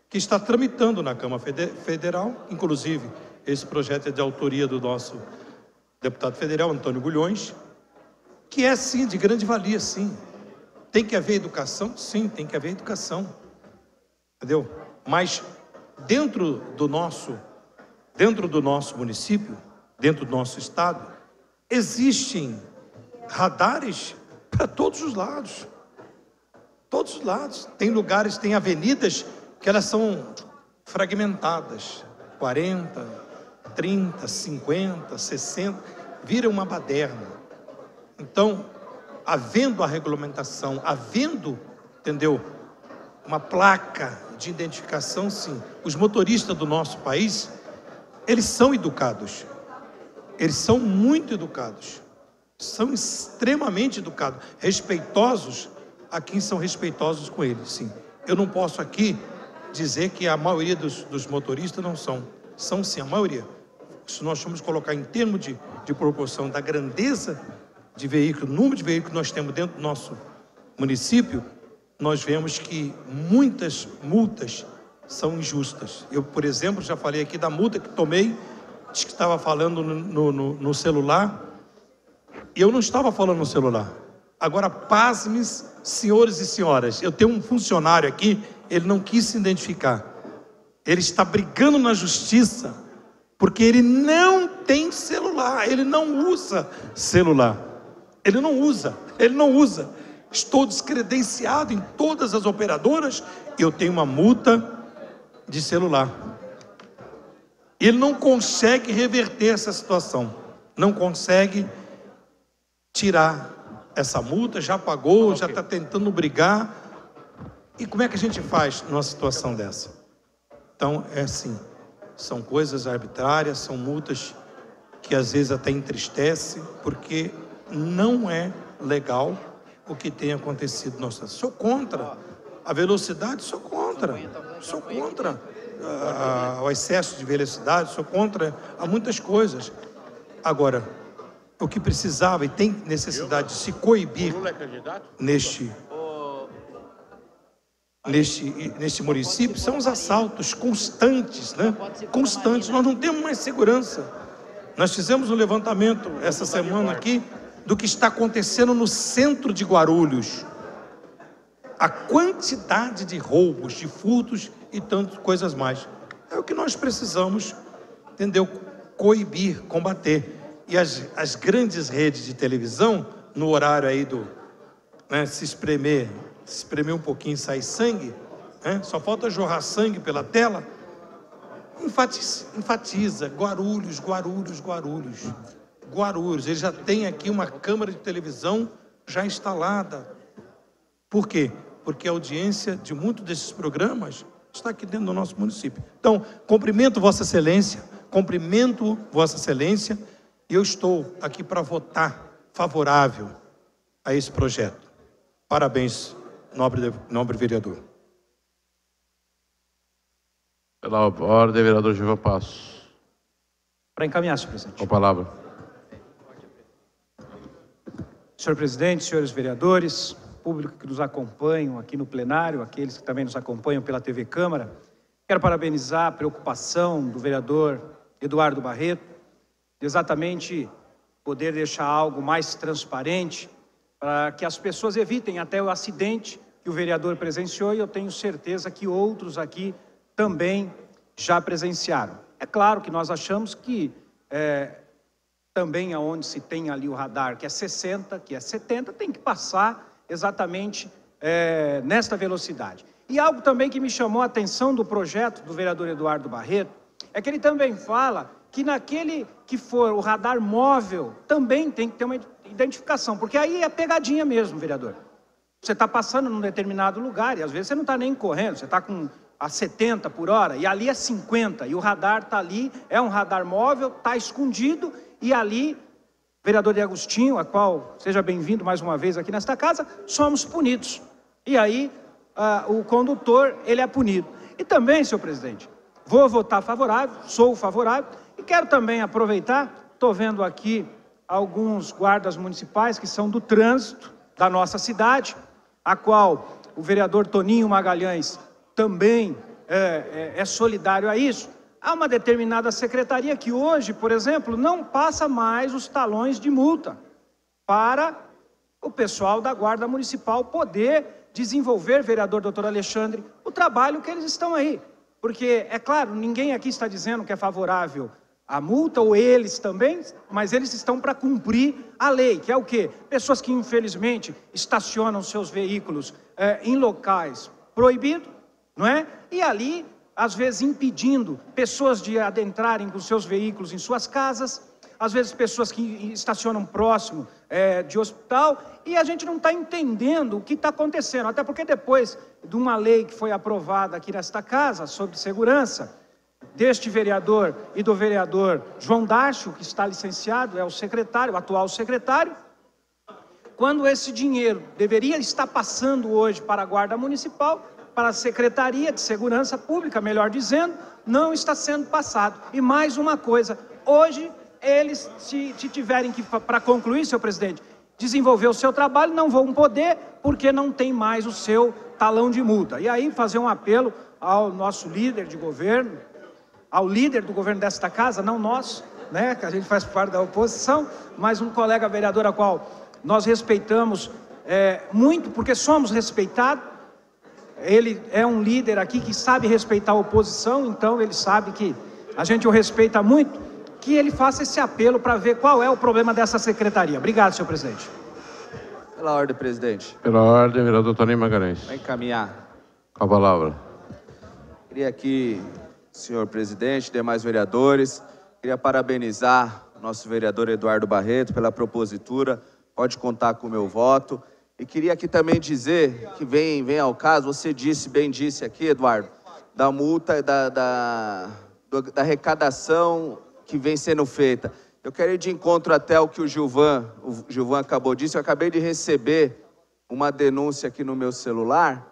S16: que está tramitando na Câmara Federal, inclusive esse projeto é de autoria do nosso deputado federal, Antônio Bulhões, que é, sim, de grande valia, sim. Tem que haver educação? Sim, tem que haver educação. Entendeu? Mas dentro do nosso município, dentro do nosso estado, existem radares para todos os lados. Todos os lados. Tem lugares, tem avenidas que elas são fragmentadas. 40, 30, 50, 60, vira uma baderna. Então, havendo a regulamentação, havendo, entendeu, uma placa de identificação, sim, os motoristas do nosso país, eles são educados. Eles são muito educados. São extremamente educados. Respeitosos a quem são respeitosos com eles, sim. Eu não posso aqui dizer que a maioria dos motoristas não são. São, sim, a maioria. Se nós formos colocar em termos de proporção da grandeza de veículo, número de veículos que nós temos dentro do nosso município, nós vemos que muitas multas são injustas. Eu, por exemplo, já falei aqui da multa que tomei, disse que estava falando no celular, e eu não estava falando no celular. Agora, pasmem, senhores e senhoras, eu tenho um funcionário aqui, ele não quis se identificar. Ele está brigando na justiça, porque ele não tem celular, ele não usa celular. Ele não usa. Estou descredenciado em todas as operadoras, eu tenho uma multa de celular. Ele não consegue reverter essa situação, não consegue tirar essa multa, já pagou, já está tentando brigar. E como é que a gente faz numa situação dessa? Então, é assim, são coisas arbitrárias, são multas que às vezes até entristecem, porque não é legal o que tem acontecido. Nossa, sou contra a velocidade, sou contra o excesso de velocidade, sou contra a muitas coisas. Agora, o que precisava e tem necessidade de se coibir neste município são os assaltos constantes, né? Constantes, nós não temos mais segurança. Nós fizemos um levantamento essa semana aqui do que está acontecendo no centro de Guarulhos. A quantidade de roubos, de furtos e tantas coisas mais. É o que nós precisamos, entendeu? Coibir, combater. E as grandes redes de televisão, no horário aí do, né, se espremer um pouquinho e sair sangue, né, só falta jorrar sangue pela tela, enfatiza Guarulhos. Ele já tem aqui uma câmera de televisão já instalada. Por quê? Porque a audiência de muitos desses programas está aqui dentro do nosso município. Então, cumprimento Vossa Excelência, e eu estou aqui para votar favorável a esse projeto. Parabéns, nobre vereador.
S3: Pela ordem, vereador Gilvan Passos.
S17: Para encaminhar, senhor presidente.
S3: Com a palavra.
S17: Senhor presidente, senhores vereadores, público que nos acompanham aqui no plenário, aqueles que também nos acompanham pela TV Câmara, quero parabenizar a preocupação do vereador Eduardo Barreto, de exatamente poder deixar algo mais transparente, para que as pessoas evitem até o acidente que o vereador presenciou, e eu tenho certeza que outros aqui também já presenciaram. É claro que nós achamos que também aonde se tem ali o radar, que é 60, que é 70, tem que passar exatamente nesta velocidade. E algo também que me chamou a atenção do projeto do vereador Eduardo Barreto, é que ele também fala que naquele que for o radar móvel, também tem que ter uma identificação, porque aí é pegadinha mesmo, vereador. Você está passando num determinado lugar, e às vezes você não está nem correndo, você está a 70 por hora, e ali é 50, e o radar está ali, é um radar móvel, está escondido, e ali, vereador de Agostinho, a qual seja bem-vindo mais uma vez aqui nesta casa, somos punidos. E aí, o condutor, ele é punido. E também, senhor presidente, vou votar favorável, sou favorável, e quero também aproveitar, estou vendo aqui alguns guardas municipais que são do trânsito da nossa cidade, a qual o vereador Toninho Magalhães também é solidário a isso. Há uma determinada secretaria que hoje, por exemplo, não passa mais os talões de multa para o pessoal da Guarda Municipal poder desenvolver, vereador doutor Alexandre, o trabalho que eles estão aí. Porque, é claro, ninguém aqui está dizendo que é favorável à multa, ou eles também, mas eles estão para cumprir a lei, que é o quê? Pessoas que, infelizmente, estacionam seus veículos em locais proibidos, não é? E ali, às vezes, impedindo pessoas de adentrarem com seus veículos em suas casas, às vezes pessoas que estacionam próximo de hospital, e a gente não está entendendo o que está acontecendo, até porque depois de uma lei que foi aprovada aqui nesta casa, sobre segurança, deste vereador e do vereador João Dácio, que está licenciado, é o secretário, o atual secretário, quando esse dinheiro deveria estar passando hoje para a Guarda Municipal, para a Secretaria de Segurança Pública, melhor dizendo, não está sendo passado. E mais uma coisa, hoje eles, se tiverem que, para concluir, senhor presidente, desenvolver o seu trabalho, não vão poder, porque não tem mais o seu talão de multa. E aí fazer um apelo ao nosso líder de governo, ao líder do governo desta casa, não nosso, né, que a gente faz parte da oposição, mas um colega vereador a qual nós respeitamos muito, porque somos respeitados. Ele é um líder aqui que sabe respeitar a oposição, então ele sabe que a gente o respeita muito, que ele faça esse apelo para ver qual é o problema dessa secretaria. Obrigado, senhor presidente.
S18: Pela ordem, presidente.
S3: Pela ordem, vereador Toninho Magalhães.
S18: Vai encaminhar.
S3: Com a palavra.
S18: Queria aqui, senhor presidente, demais vereadores, queria parabenizar o nosso vereador Eduardo Barreto pela propositura, pode contar com o meu voto. E queria aqui também dizer que vem ao caso, você bem disse aqui, Eduardo, da multa, da arrecadação que vem sendo feita. Eu quero ir de encontro até o que o Gilvan acabou de dizer. Eu acabei de receber uma denúncia aqui no meu celular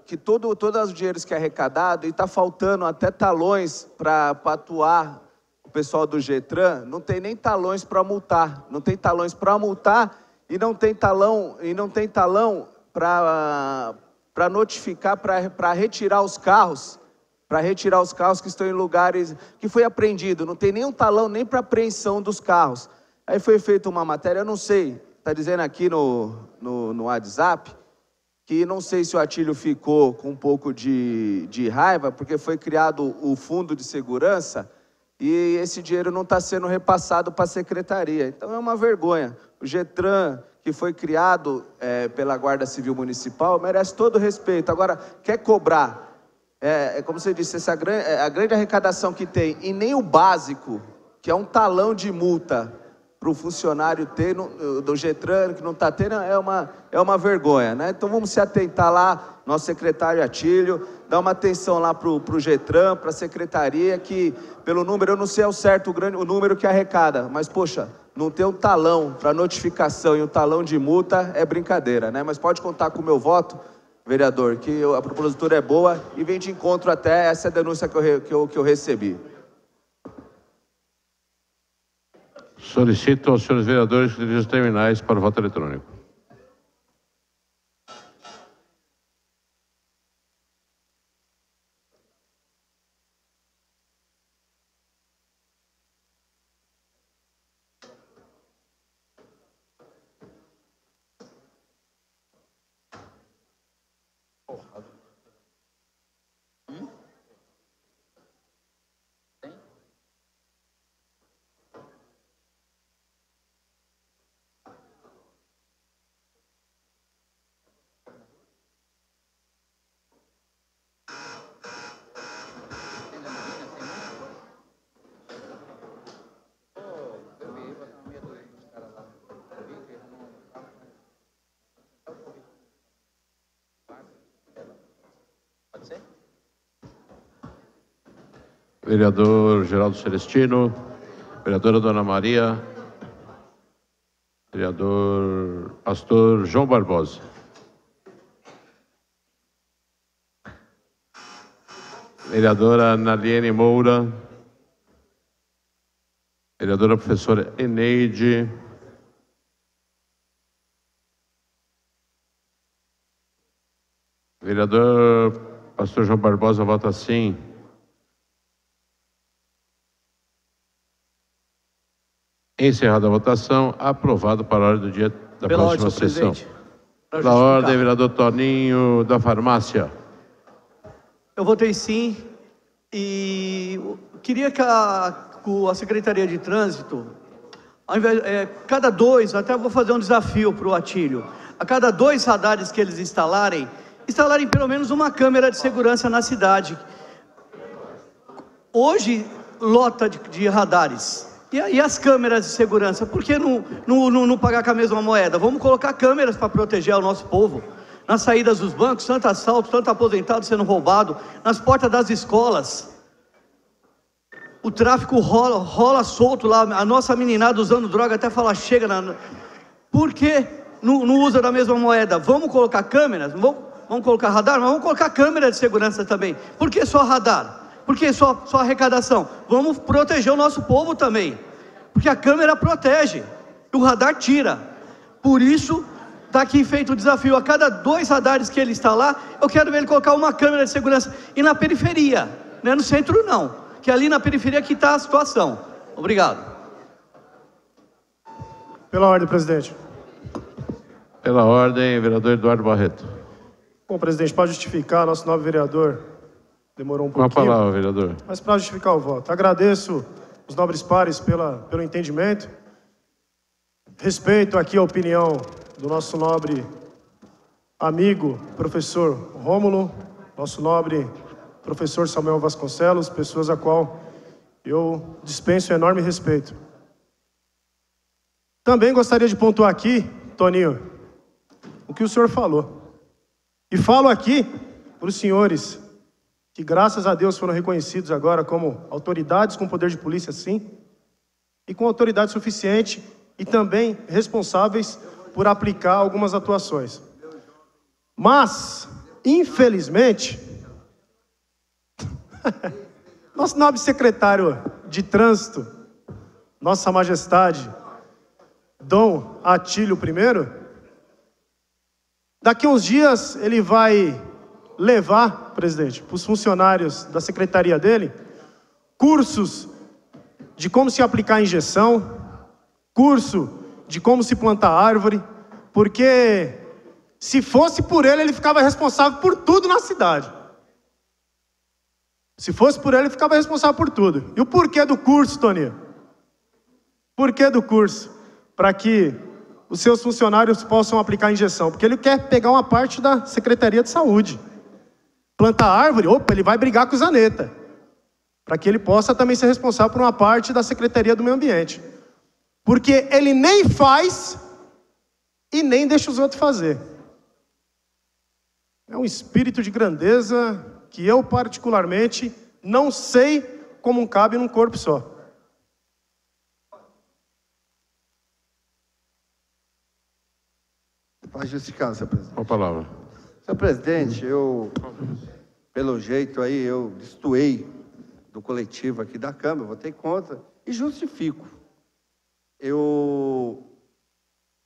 S18: que todos os dinheiros que é arrecadado, e está faltando até talões para atuar o pessoal do Getran, não tem nem talões para multar, não tem talões para multar e não tem talão para notificar, para retirar os carros, que estão em lugares que foi apreendido, não tem nenhum talão nem para apreensão dos carros. Aí foi feita uma matéria, eu não sei, está dizendo aqui no WhatsApp, que não sei se o Atílio ficou com um pouco de raiva, porque foi criado o Fundo de Segurança e esse dinheiro não está sendo repassado para a Secretaria. Então é uma vergonha. O Getran, que foi criado pela Guarda Civil Municipal, merece todo o respeito. Agora, quer cobrar, como você disse, a grande arrecadação que tem, e nem o básico, que é um talão de multa para o funcionário ter do Getran, que não está tendo, é uma vergonha, né? Então vamos se atentar lá, nosso secretário Atílio, dar uma atenção lá para o Getran, para a secretaria, que pelo número, eu não sei ao certo o número que arrecada, mas poxa, não ter um talão para notificação e um talão de multa é brincadeira, né? Mas pode contar com o meu voto, vereador, que a propositura é boa e vem de encontro até essa denúncia que eu recebi.
S3: Solicito aos senhores vereadores que dirigem os terminais para o voto eletrônico. Vereador Geraldo Celestino, vereadora Dona Maria, vereador pastor João Barbosa. Vereadora Naliene Moura, vereadora professora Eneide, vereador pastor João Barbosa vota sim. Encerrada a votação, aprovado para a ordem do dia da próxima sessão. Pela ordem, vereador Toninho da Farmácia.
S14: Eu votei sim e queria que a Secretaria de Trânsito, ao invés, cada dois, até vou fazer um desafio para o Atílio, a cada 2 radares que eles instalarem pelo menos uma câmera de segurança na cidade. Hoje, lota de radares. E as câmeras de segurança? Por que não pagar com a mesma moeda? Vamos colocar câmeras para proteger o nosso povo. Nas saídas dos bancos, tanto assalto, tanto aposentado sendo roubado, nas portas das escolas. O tráfico rola solto lá, a nossa meninada usando droga até falar chega. Por que não usa da mesma moeda? Vamos colocar câmeras? Vamos colocar radar? Mas vamos colocar câmera de segurança também. Por que só radar? Por que só arrecadação? Vamos proteger o nosso povo também. Porque a câmera protege, o radar tira. Por isso, Está aqui feito o desafio, a cada 2 radares que ele instalar, eu quero ver ele colocar uma câmera de segurança. E na periferia, não é no centro não, que ali na periferia que está a situação. Obrigado.
S13: Pela ordem, presidente.
S3: Pela ordem, vereador Eduardo Barreto.
S13: Bom, presidente, para justificar, nosso novo vereador demorou um pouquinho.
S3: Com a palavra, vereador.
S13: Mas para justificar o voto, agradeço os nobres pares pelo entendimento. Respeito aqui a opinião do nosso nobre amigo, professor Rômulo, nosso nobre professor Samuel Vasconcelos, pessoas a qual eu dispenso enorme respeito. Também gostaria de pontuar aqui, Toninho, o que o senhor falou. E falo aqui para os senhores que, graças a Deus, foram reconhecidos agora como autoridades com poder de polícia, sim, e com autoridade suficiente e também responsáveis por aplicar algumas atuações. Mas, infelizmente, nosso nobre secretário de Trânsito, Nossa Majestade, Dom Atílio I, daqui a uns dias ele vai levar, presidente, para os funcionários da secretaria dele, cursos de como se aplicar a injeção, curso de como se plantar árvore, porque se fosse por ele, ele ficava responsável por tudo na cidade. Se fosse por ele, ele ficava responsável por tudo. E o porquê do curso, Toninho? Porquê do curso? Para que os seus funcionários possam aplicar a injeção. Porque ele quer pegar uma parte da Secretaria de Saúde. Plantar árvore, opa, ele vai brigar com o Zaneta. Para que ele possa também ser responsável por uma parte da Secretaria do Meio Ambiente. Porque ele nem faz e nem deixa os outros fazer. É um espírito de grandeza que eu, particularmente, não sei como cabe num corpo só.
S15: Para justificar, senhor presidente.
S3: Com a palavra.
S15: Senhor presidente, eu, pelo jeito aí, eu destoei do coletivo aqui da Câmara, votei contra e justifico.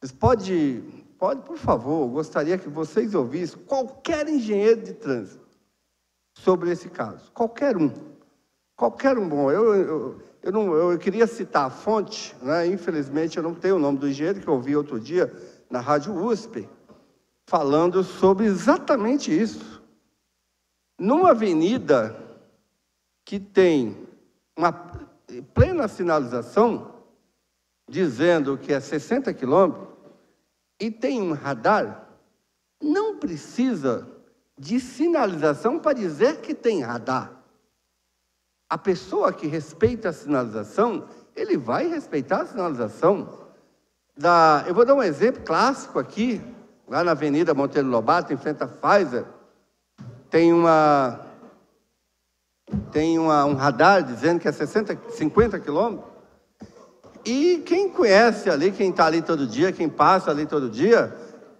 S15: Vocês pode, por favor, eu gostaria que vocês ouvissem qualquer engenheiro de trânsito sobre esse caso. Qualquer um bom. Eu queria citar a fonte, né? Infelizmente eu não tenho o nome do engenheiro, que eu ouvi outro dia na Rádio USP, falando sobre exatamente isso. Numa avenida que tem uma plena sinalização, dizendo que é 60 quilômetros, e tem um radar, não precisa de sinalização para dizer que tem radar. A pessoa que respeita a sinalização, ele vai respeitar a sinalização. Eu vou dar um exemplo clássico aqui, lá na Avenida Monteiro Lobato, em frente à Pfizer, tem um radar dizendo que é 50 quilômetros, e quem conhece ali, quem está ali todo dia, quem passa ali todo dia,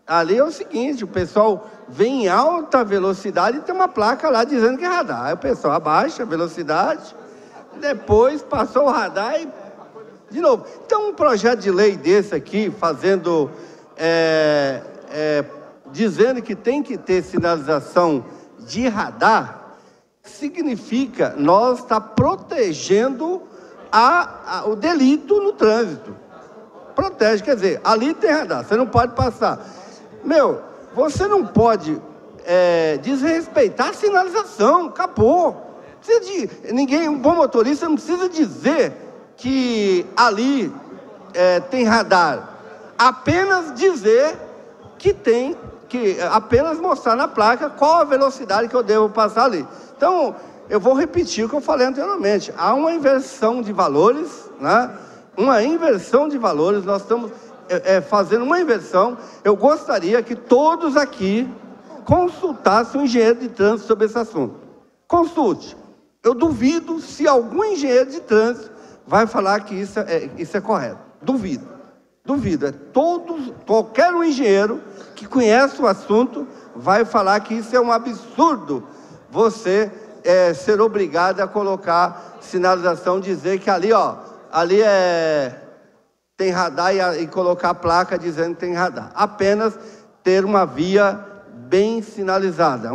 S15: ali é o seguinte, o pessoal vem em alta velocidade e tem uma placa lá dizendo que é radar. Aí o pessoal abaixa a velocidade, depois passou o radar e de novo. Então um projeto de lei desse aqui, fazendo, dizendo que tem que ter sinalização de radar, significa nós estar protegendo o delito no trânsito. Protege, quer dizer, ali tem radar, você não pode passar. Você não pode desrespeitar a sinalização, acabou. Um bom motorista não precisa dizer que ali tem radar, apenas dizer que tem, apenas mostrar na placa qual a velocidade que eu devo passar ali. Então, eu vou repetir o que eu falei anteriormente. Há uma inversão de valores, né? Uma inversão de valores. Nós estamos fazendo uma inversão. Eu gostaria que todos aqui consultassem um engenheiro de trânsito sobre esse assunto. Consulte. Eu duvido se algum engenheiro de trânsito vai falar que isso é correto. Duvido. Qualquer um engenheiro que conhece o assunto vai falar que isso é um absurdo. Você ser obrigado a colocar sinalização, dizer que ali tem radar e colocar a placa dizendo que tem radar. Apenas ter uma via bem sinalizada,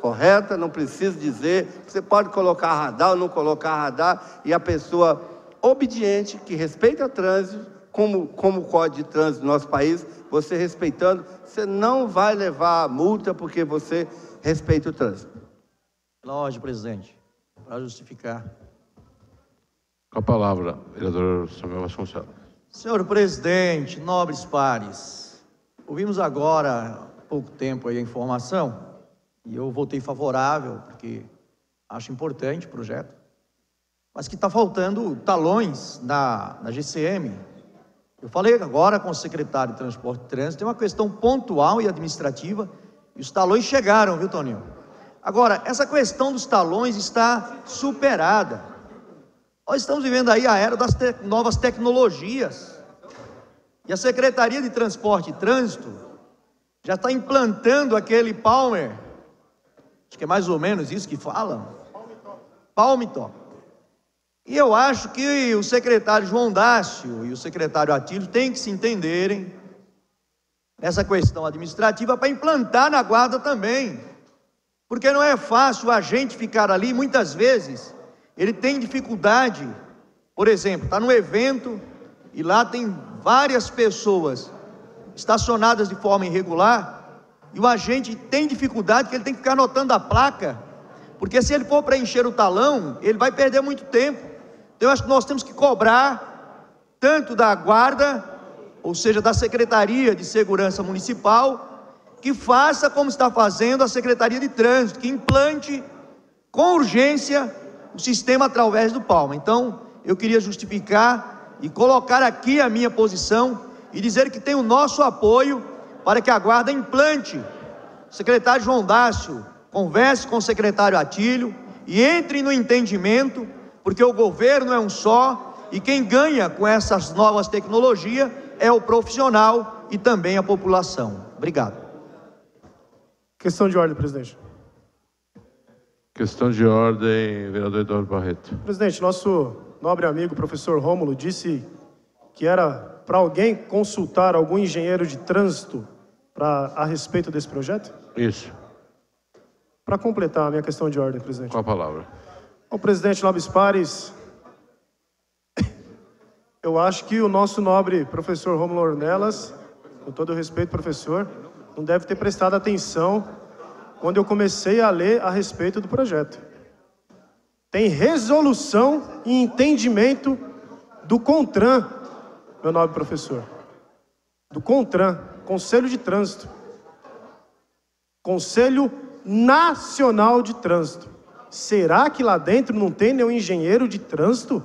S15: correta, não precisa dizer, você pode colocar radar ou não colocar radar, e a pessoa obediente, que respeita o trânsito, como o Código de Trânsito do nosso país, você respeitando, você não vai levar multa porque você respeita o trânsito.
S11: Pela ordem, presidente, para justificar.
S3: Com a palavra, vereador Samuel Vasconcelos.
S11: Senhor presidente, nobres pares, ouvimos agora, há pouco tempo, aí a informação, e eu votei favorável, porque acho importante o projeto, mas que está faltando talões na GCM. Eu falei agora com o secretário de Transporte e Trânsito, tem uma questão pontual e administrativa, e os talões chegaram, viu, Toninho? Agora, essa questão dos talões está superada. Nós estamos vivendo aí a era das novas tecnologias, e a Secretaria de Transporte e Trânsito já está implantando aquele Palmer, acho que é mais ou menos isso que falam, Palmitor. E eu acho que o secretário João Dácio e o secretário Atílio têm que se entenderem nessa questão administrativa para implantar na guarda também, porque não é fácil a gente ficar ali, muitas vezes ele tem dificuldade, por exemplo, está no evento e lá tem várias pessoas estacionadas de forma irregular, e o agente tem dificuldade que ele tem que ficar anotando a placa, porque se ele for preencher o talão, ele vai perder muito tempo. Então eu acho que nós temos que cobrar tanto da guarda, ou seja, da Secretaria de Segurança Municipal, que faça como está fazendo a Secretaria de Trânsito, que implante com urgência o sistema através do Palma. Então, eu queria justificar e colocar aqui a minha posição e dizer que tem o nosso apoio para que a guarda implante. O secretário João Dácio converse com o secretário Atílio e entre no entendimento, porque o governo é um só e quem ganha com essas novas tecnologias é o profissional e também a população. Obrigado.
S13: Questão de ordem, presidente.
S3: Questão de ordem, vereador Eduardo Barreto.
S13: Presidente, nosso nobre amigo, professor Rômulo, disse que era para alguém consultar algum engenheiro de trânsito a respeito desse projeto?
S3: Isso.
S13: Para completar a minha questão de ordem, presidente.
S3: Com a palavra.
S13: O presidente nobres pares, eu acho que o nosso nobre professor Rômulo Ornelas, com todo o respeito, professor, não deve ter prestado atenção quando eu comecei a ler a respeito do projeto. Tem resolução e entendimento do CONTRAN, meu nobre professor. Do CONTRAN, Conselho de Trânsito. Conselho Nacional de Trânsito. Será que lá dentro não tem nenhum engenheiro de trânsito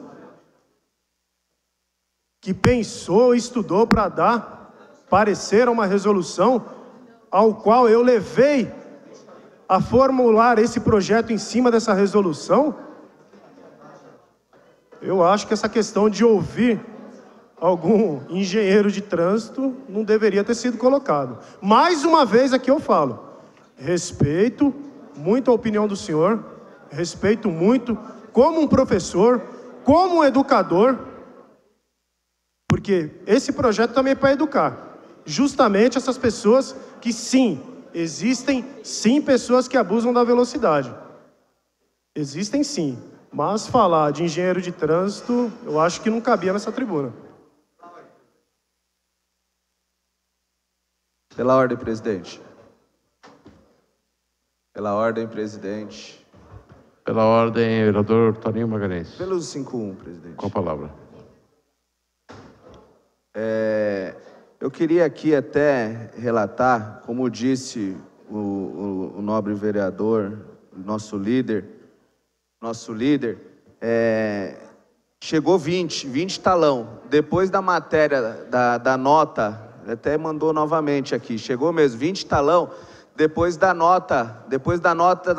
S13: que pensou, estudou para dar parecer a uma resolução ao qual eu levei a formular esse projeto em cima dessa resolução? Eu acho que essa questão de ouvir algum engenheiro de trânsito não deveria ter sido colocado. Mais uma vez aqui eu falo, respeito muito a opinião do senhor, respeito muito como um professor, como um educador, porque esse projeto também é para educar justamente essas pessoas que sim, existem sim pessoas que abusam da velocidade. Existem sim, mas falar de engenheiro de trânsito, eu acho que não cabia nessa tribuna.
S18: Pela ordem, presidente. Pela ordem, presidente.
S3: Pela ordem, vereador Toninho Magalhães.
S18: Pelo 5.1, presidente.
S3: Com a palavra.
S18: Eu queria aqui até relatar, como disse o nobre vereador, nosso líder, chegou 20 talão. Depois da matéria, da nota, até mandou novamente aqui, chegou mesmo, 20 talão, depois da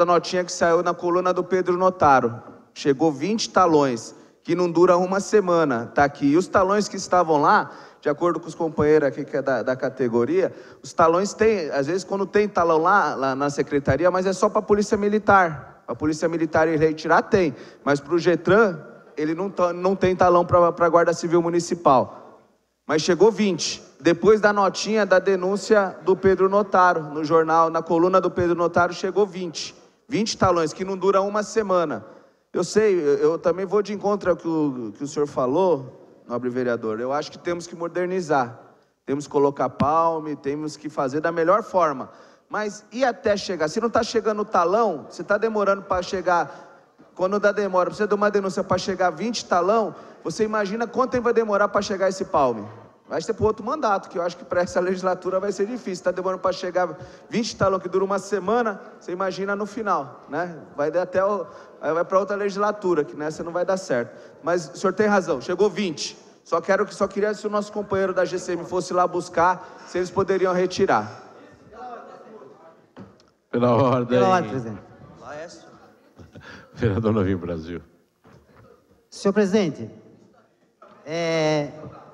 S18: notinha que saiu na coluna do Pedro Notaro. Chegou 20 talões, que não dura uma semana, tá aqui. E os talões que estavam lá, de acordo com os companheiros aqui que é da categoria, os talões tem, às vezes quando tem talão lá na secretaria, mas é só para a polícia militar. A polícia militar ir retirar tem, mas para o Getran ele não tem talão para a Guarda Civil Municipal. Mas chegou 20. Depois da notinha da denúncia do Pedro Notaro, no jornal, na coluna do Pedro Notaro, chegou 20. 20 talões, que não dura uma semana. Eu sei, eu também vou de encontro ao que o senhor falou, nobre vereador. Eu acho que temos que modernizar. Temos que colocar palme, temos que fazer da melhor forma. Mas e até chegar? Se não está chegando o talão, se está demorando para chegar, quando dá demora, precisa de uma denúncia para chegar 20 talão, você imagina quanto tempo vai demorar para chegar esse palme? Vai ser para outro mandato, que eu acho que para essa legislatura vai ser difícil. Está demorando para chegar 20 talão, que dura uma semana, você imagina no final, né? Vai para outra legislatura, que nessa não vai dar certo. Mas o senhor tem razão, chegou 20. Só queria, se o nosso companheiro da GCM fosse lá buscar, se eles poderiam retirar.
S3: Pela ordem.
S7: Pela ordem, presidente.
S3: Vereador Novinho Brasil.
S7: Senhor presidente,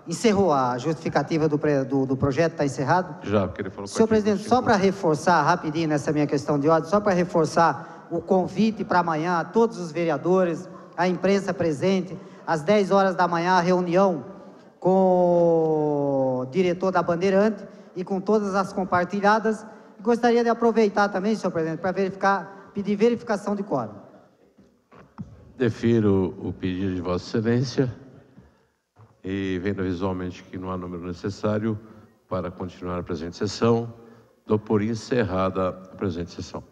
S7: encerrou a justificativa do projeto, está encerrado?
S3: Já, porque ele falou...
S7: Senhor presidente, só para reforçar rapidinho nessa minha questão de ordem, só para reforçar o convite para amanhã a todos os vereadores, a imprensa presente, às 10 horas da manhã, a reunião com o diretor da Bandeirante e com todas as compartilhadas. Gostaria de aproveitar também, senhor presidente, para pedir verificação de quórum.
S3: Defiro o pedido de Vossa Excelência e, vendo visualmente que não há número necessário para continuar a presente sessão, dou por encerrada a presente sessão.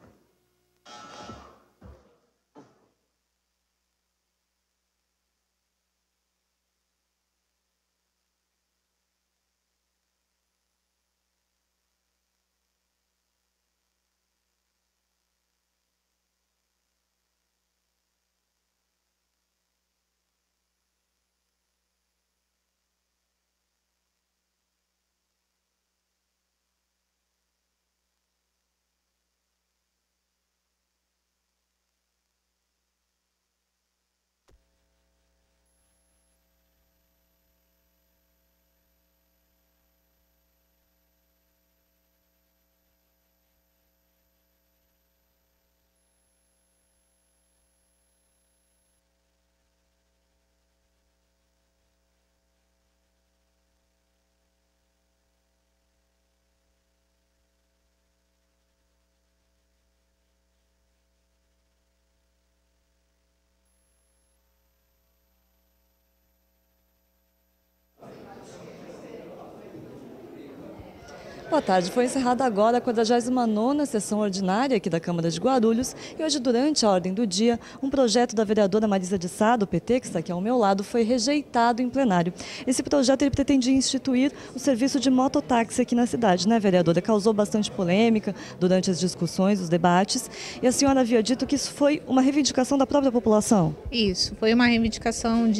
S1: Boa tarde. Foi encerrada agora a 49ª sessão ordinária aqui da Câmara de Guarulhos e hoje, durante a ordem do dia, um projeto da vereadora Marisa de Sá, do PT, que está aqui ao meu lado, foi rejeitado em plenário. Esse projeto ele pretendia instituir o serviço de mototáxi aqui na cidade, né, vereadora? Causou bastante polêmica durante as discussões, os debates, e a senhora havia dito que isso foi uma reivindicação da própria população?
S6: Isso, foi uma reivindicação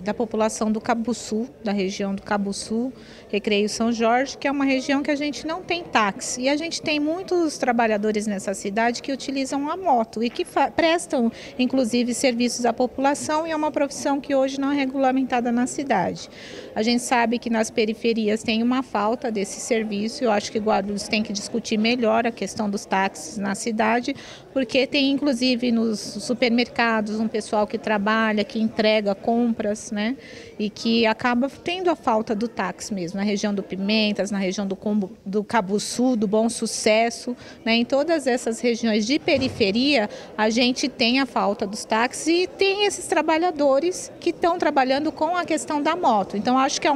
S6: da população do Cabuçu, da região do Cabuçu, Recreio São Jorge, que é uma região que a gente não tem táxi. E a gente tem muitos trabalhadores nessa cidade que utilizam a moto e que prestam, inclusive, serviços à população, e é uma profissão que hoje não é regulamentada na cidade. A gente sabe que nas periferias tem uma falta desse serviço. Eu acho que Guarulhos tem que discutir melhor a questão dos táxis na cidade, porque tem, inclusive, nos supermercados um pessoal que trabalha, que entrega compras, né? E que acaba tendo a falta do táxi mesmo, na região do Pimentas, na região do Cabuçu, do Bom Sucesso, né? Em todas essas regiões de periferia, a gente tem a falta dos táxis e tem esses trabalhadores que estão trabalhando com a questão da moto. Então, acho que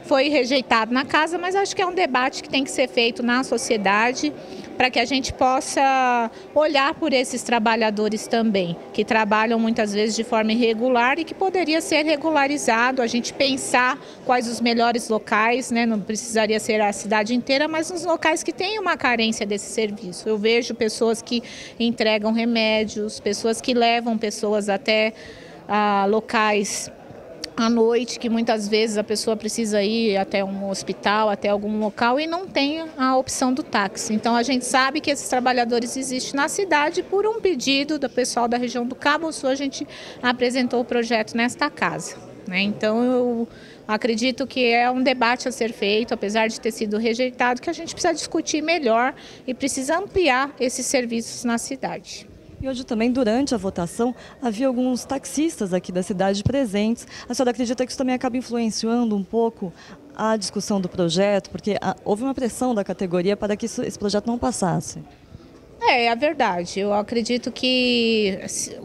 S6: foi rejeitado na casa, mas acho que é um debate que tem que ser feito na sociedade para que a gente possa olhar por esses trabalhadores também, que trabalham muitas vezes de forma irregular e que poderia ser regularizado, a gente pensar quais os melhores locais, né? Não precisaria ser a cidade inteira, mas nos locais que têm uma carência desse serviço. Eu vejo pessoas que entregam remédios, pessoas que levam pessoas até locais à noite, que muitas vezes a pessoa precisa ir até um hospital, até algum local e não tem a opção do táxi. Então a gente sabe que esses trabalhadores existem na cidade. Por um pedido do pessoal da região do Cabuçu, a gente apresentou o projeto nesta casa, né? Então eu acredito que é um debate a ser feito, apesar de ter sido rejeitado, que a gente precisa discutir melhor e precisa ampliar esses serviços na cidade.
S1: E hoje também, durante a votação, havia alguns taxistas aqui da cidade presentes. A senhora acredita que isso também acaba influenciando um pouco a discussão do projeto? Porque houve uma pressão da categoria para que esse projeto não passasse.
S6: É verdade. Eu acredito que,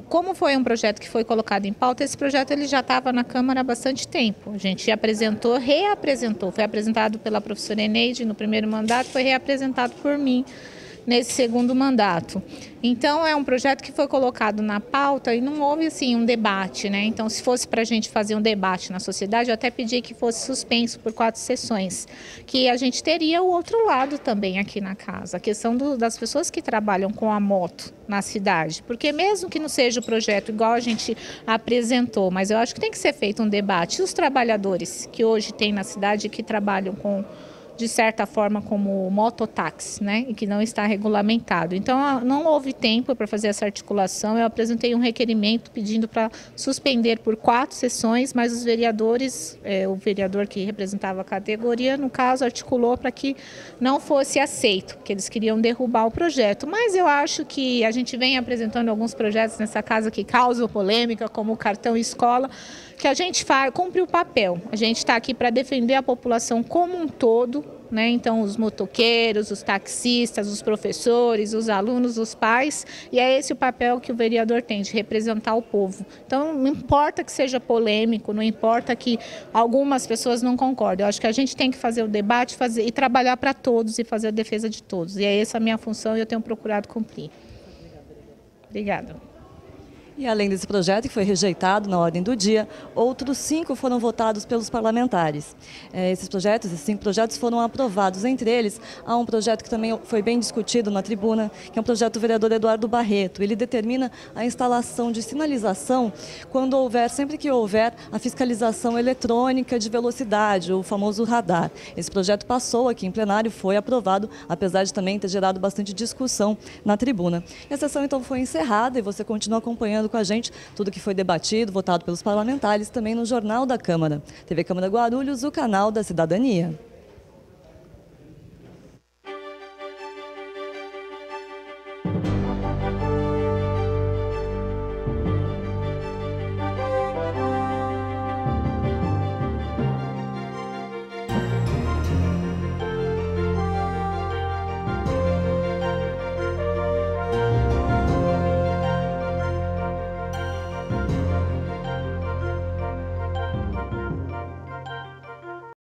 S6: como foi um projeto que foi colocado em pauta, esse projeto ele já estava na Câmara há bastante tempo. A gente apresentou, reapresentou. Foi apresentado pela professora Eneide no primeiro mandato, foi reapresentado por mim nesse segundo mandato. Então, é um projeto que foi colocado na pauta e não houve, assim, um debate, né? Então, se fosse para a gente fazer um debate na sociedade, eu até pedi que fosse suspenso por 4 sessões, que a gente teria o outro lado também aqui na casa, a questão das pessoas que trabalham com a moto na cidade, porque mesmo que não seja o projeto igual a gente apresentou, mas eu acho que tem que ser feito um debate. E os trabalhadores que hoje tem na cidade que trabalham com, de certa forma, como mototáxi, né, e que não está regulamentado. Então, não houve tempo para fazer essa articulação. Eu apresentei um requerimento pedindo para suspender por 4 sessões, mas os vereadores, o vereador que representava a categoria, no caso, articulou para que não fosse aceito, porque eles queriam derrubar o projeto. Mas eu acho que a gente vem apresentando alguns projetos nessa casa que causam polêmica, como o cartão escola, que a gente cumpre o papel. A gente está aqui para defender a população como um todo, né? Então, os motoqueiros, os taxistas, os professores, os alunos, os pais, e é esse o papel que o vereador tem, de representar o povo. Então, não importa que seja polêmico, não importa que algumas pessoas não concordem. Eu acho que a gente tem que fazer o debate e trabalhar para todos e fazer a defesa de todos. E é essa a minha função e eu tenho procurado cumprir. Obrigada.
S1: E além desse projeto, que foi rejeitado na ordem do dia, outros 5 foram votados pelos parlamentares. Esses 5 projetos foram aprovados. Entre eles, há um projeto que também foi bem discutido na tribuna, que é um projeto do vereador Eduardo Barreto. Ele determina a instalação de sinalização sempre que houver a fiscalização eletrônica de velocidade, o famoso radar. Esse projeto passou aqui em plenário, foi aprovado, apesar de também ter gerado bastante discussão na tribuna. E a sessão então foi encerrada e você continua acompanhando com a gente tudo que foi debatido, votado pelos parlamentares, também no Jornal da Câmara. TV Câmara Guarulhos, o canal da cidadania.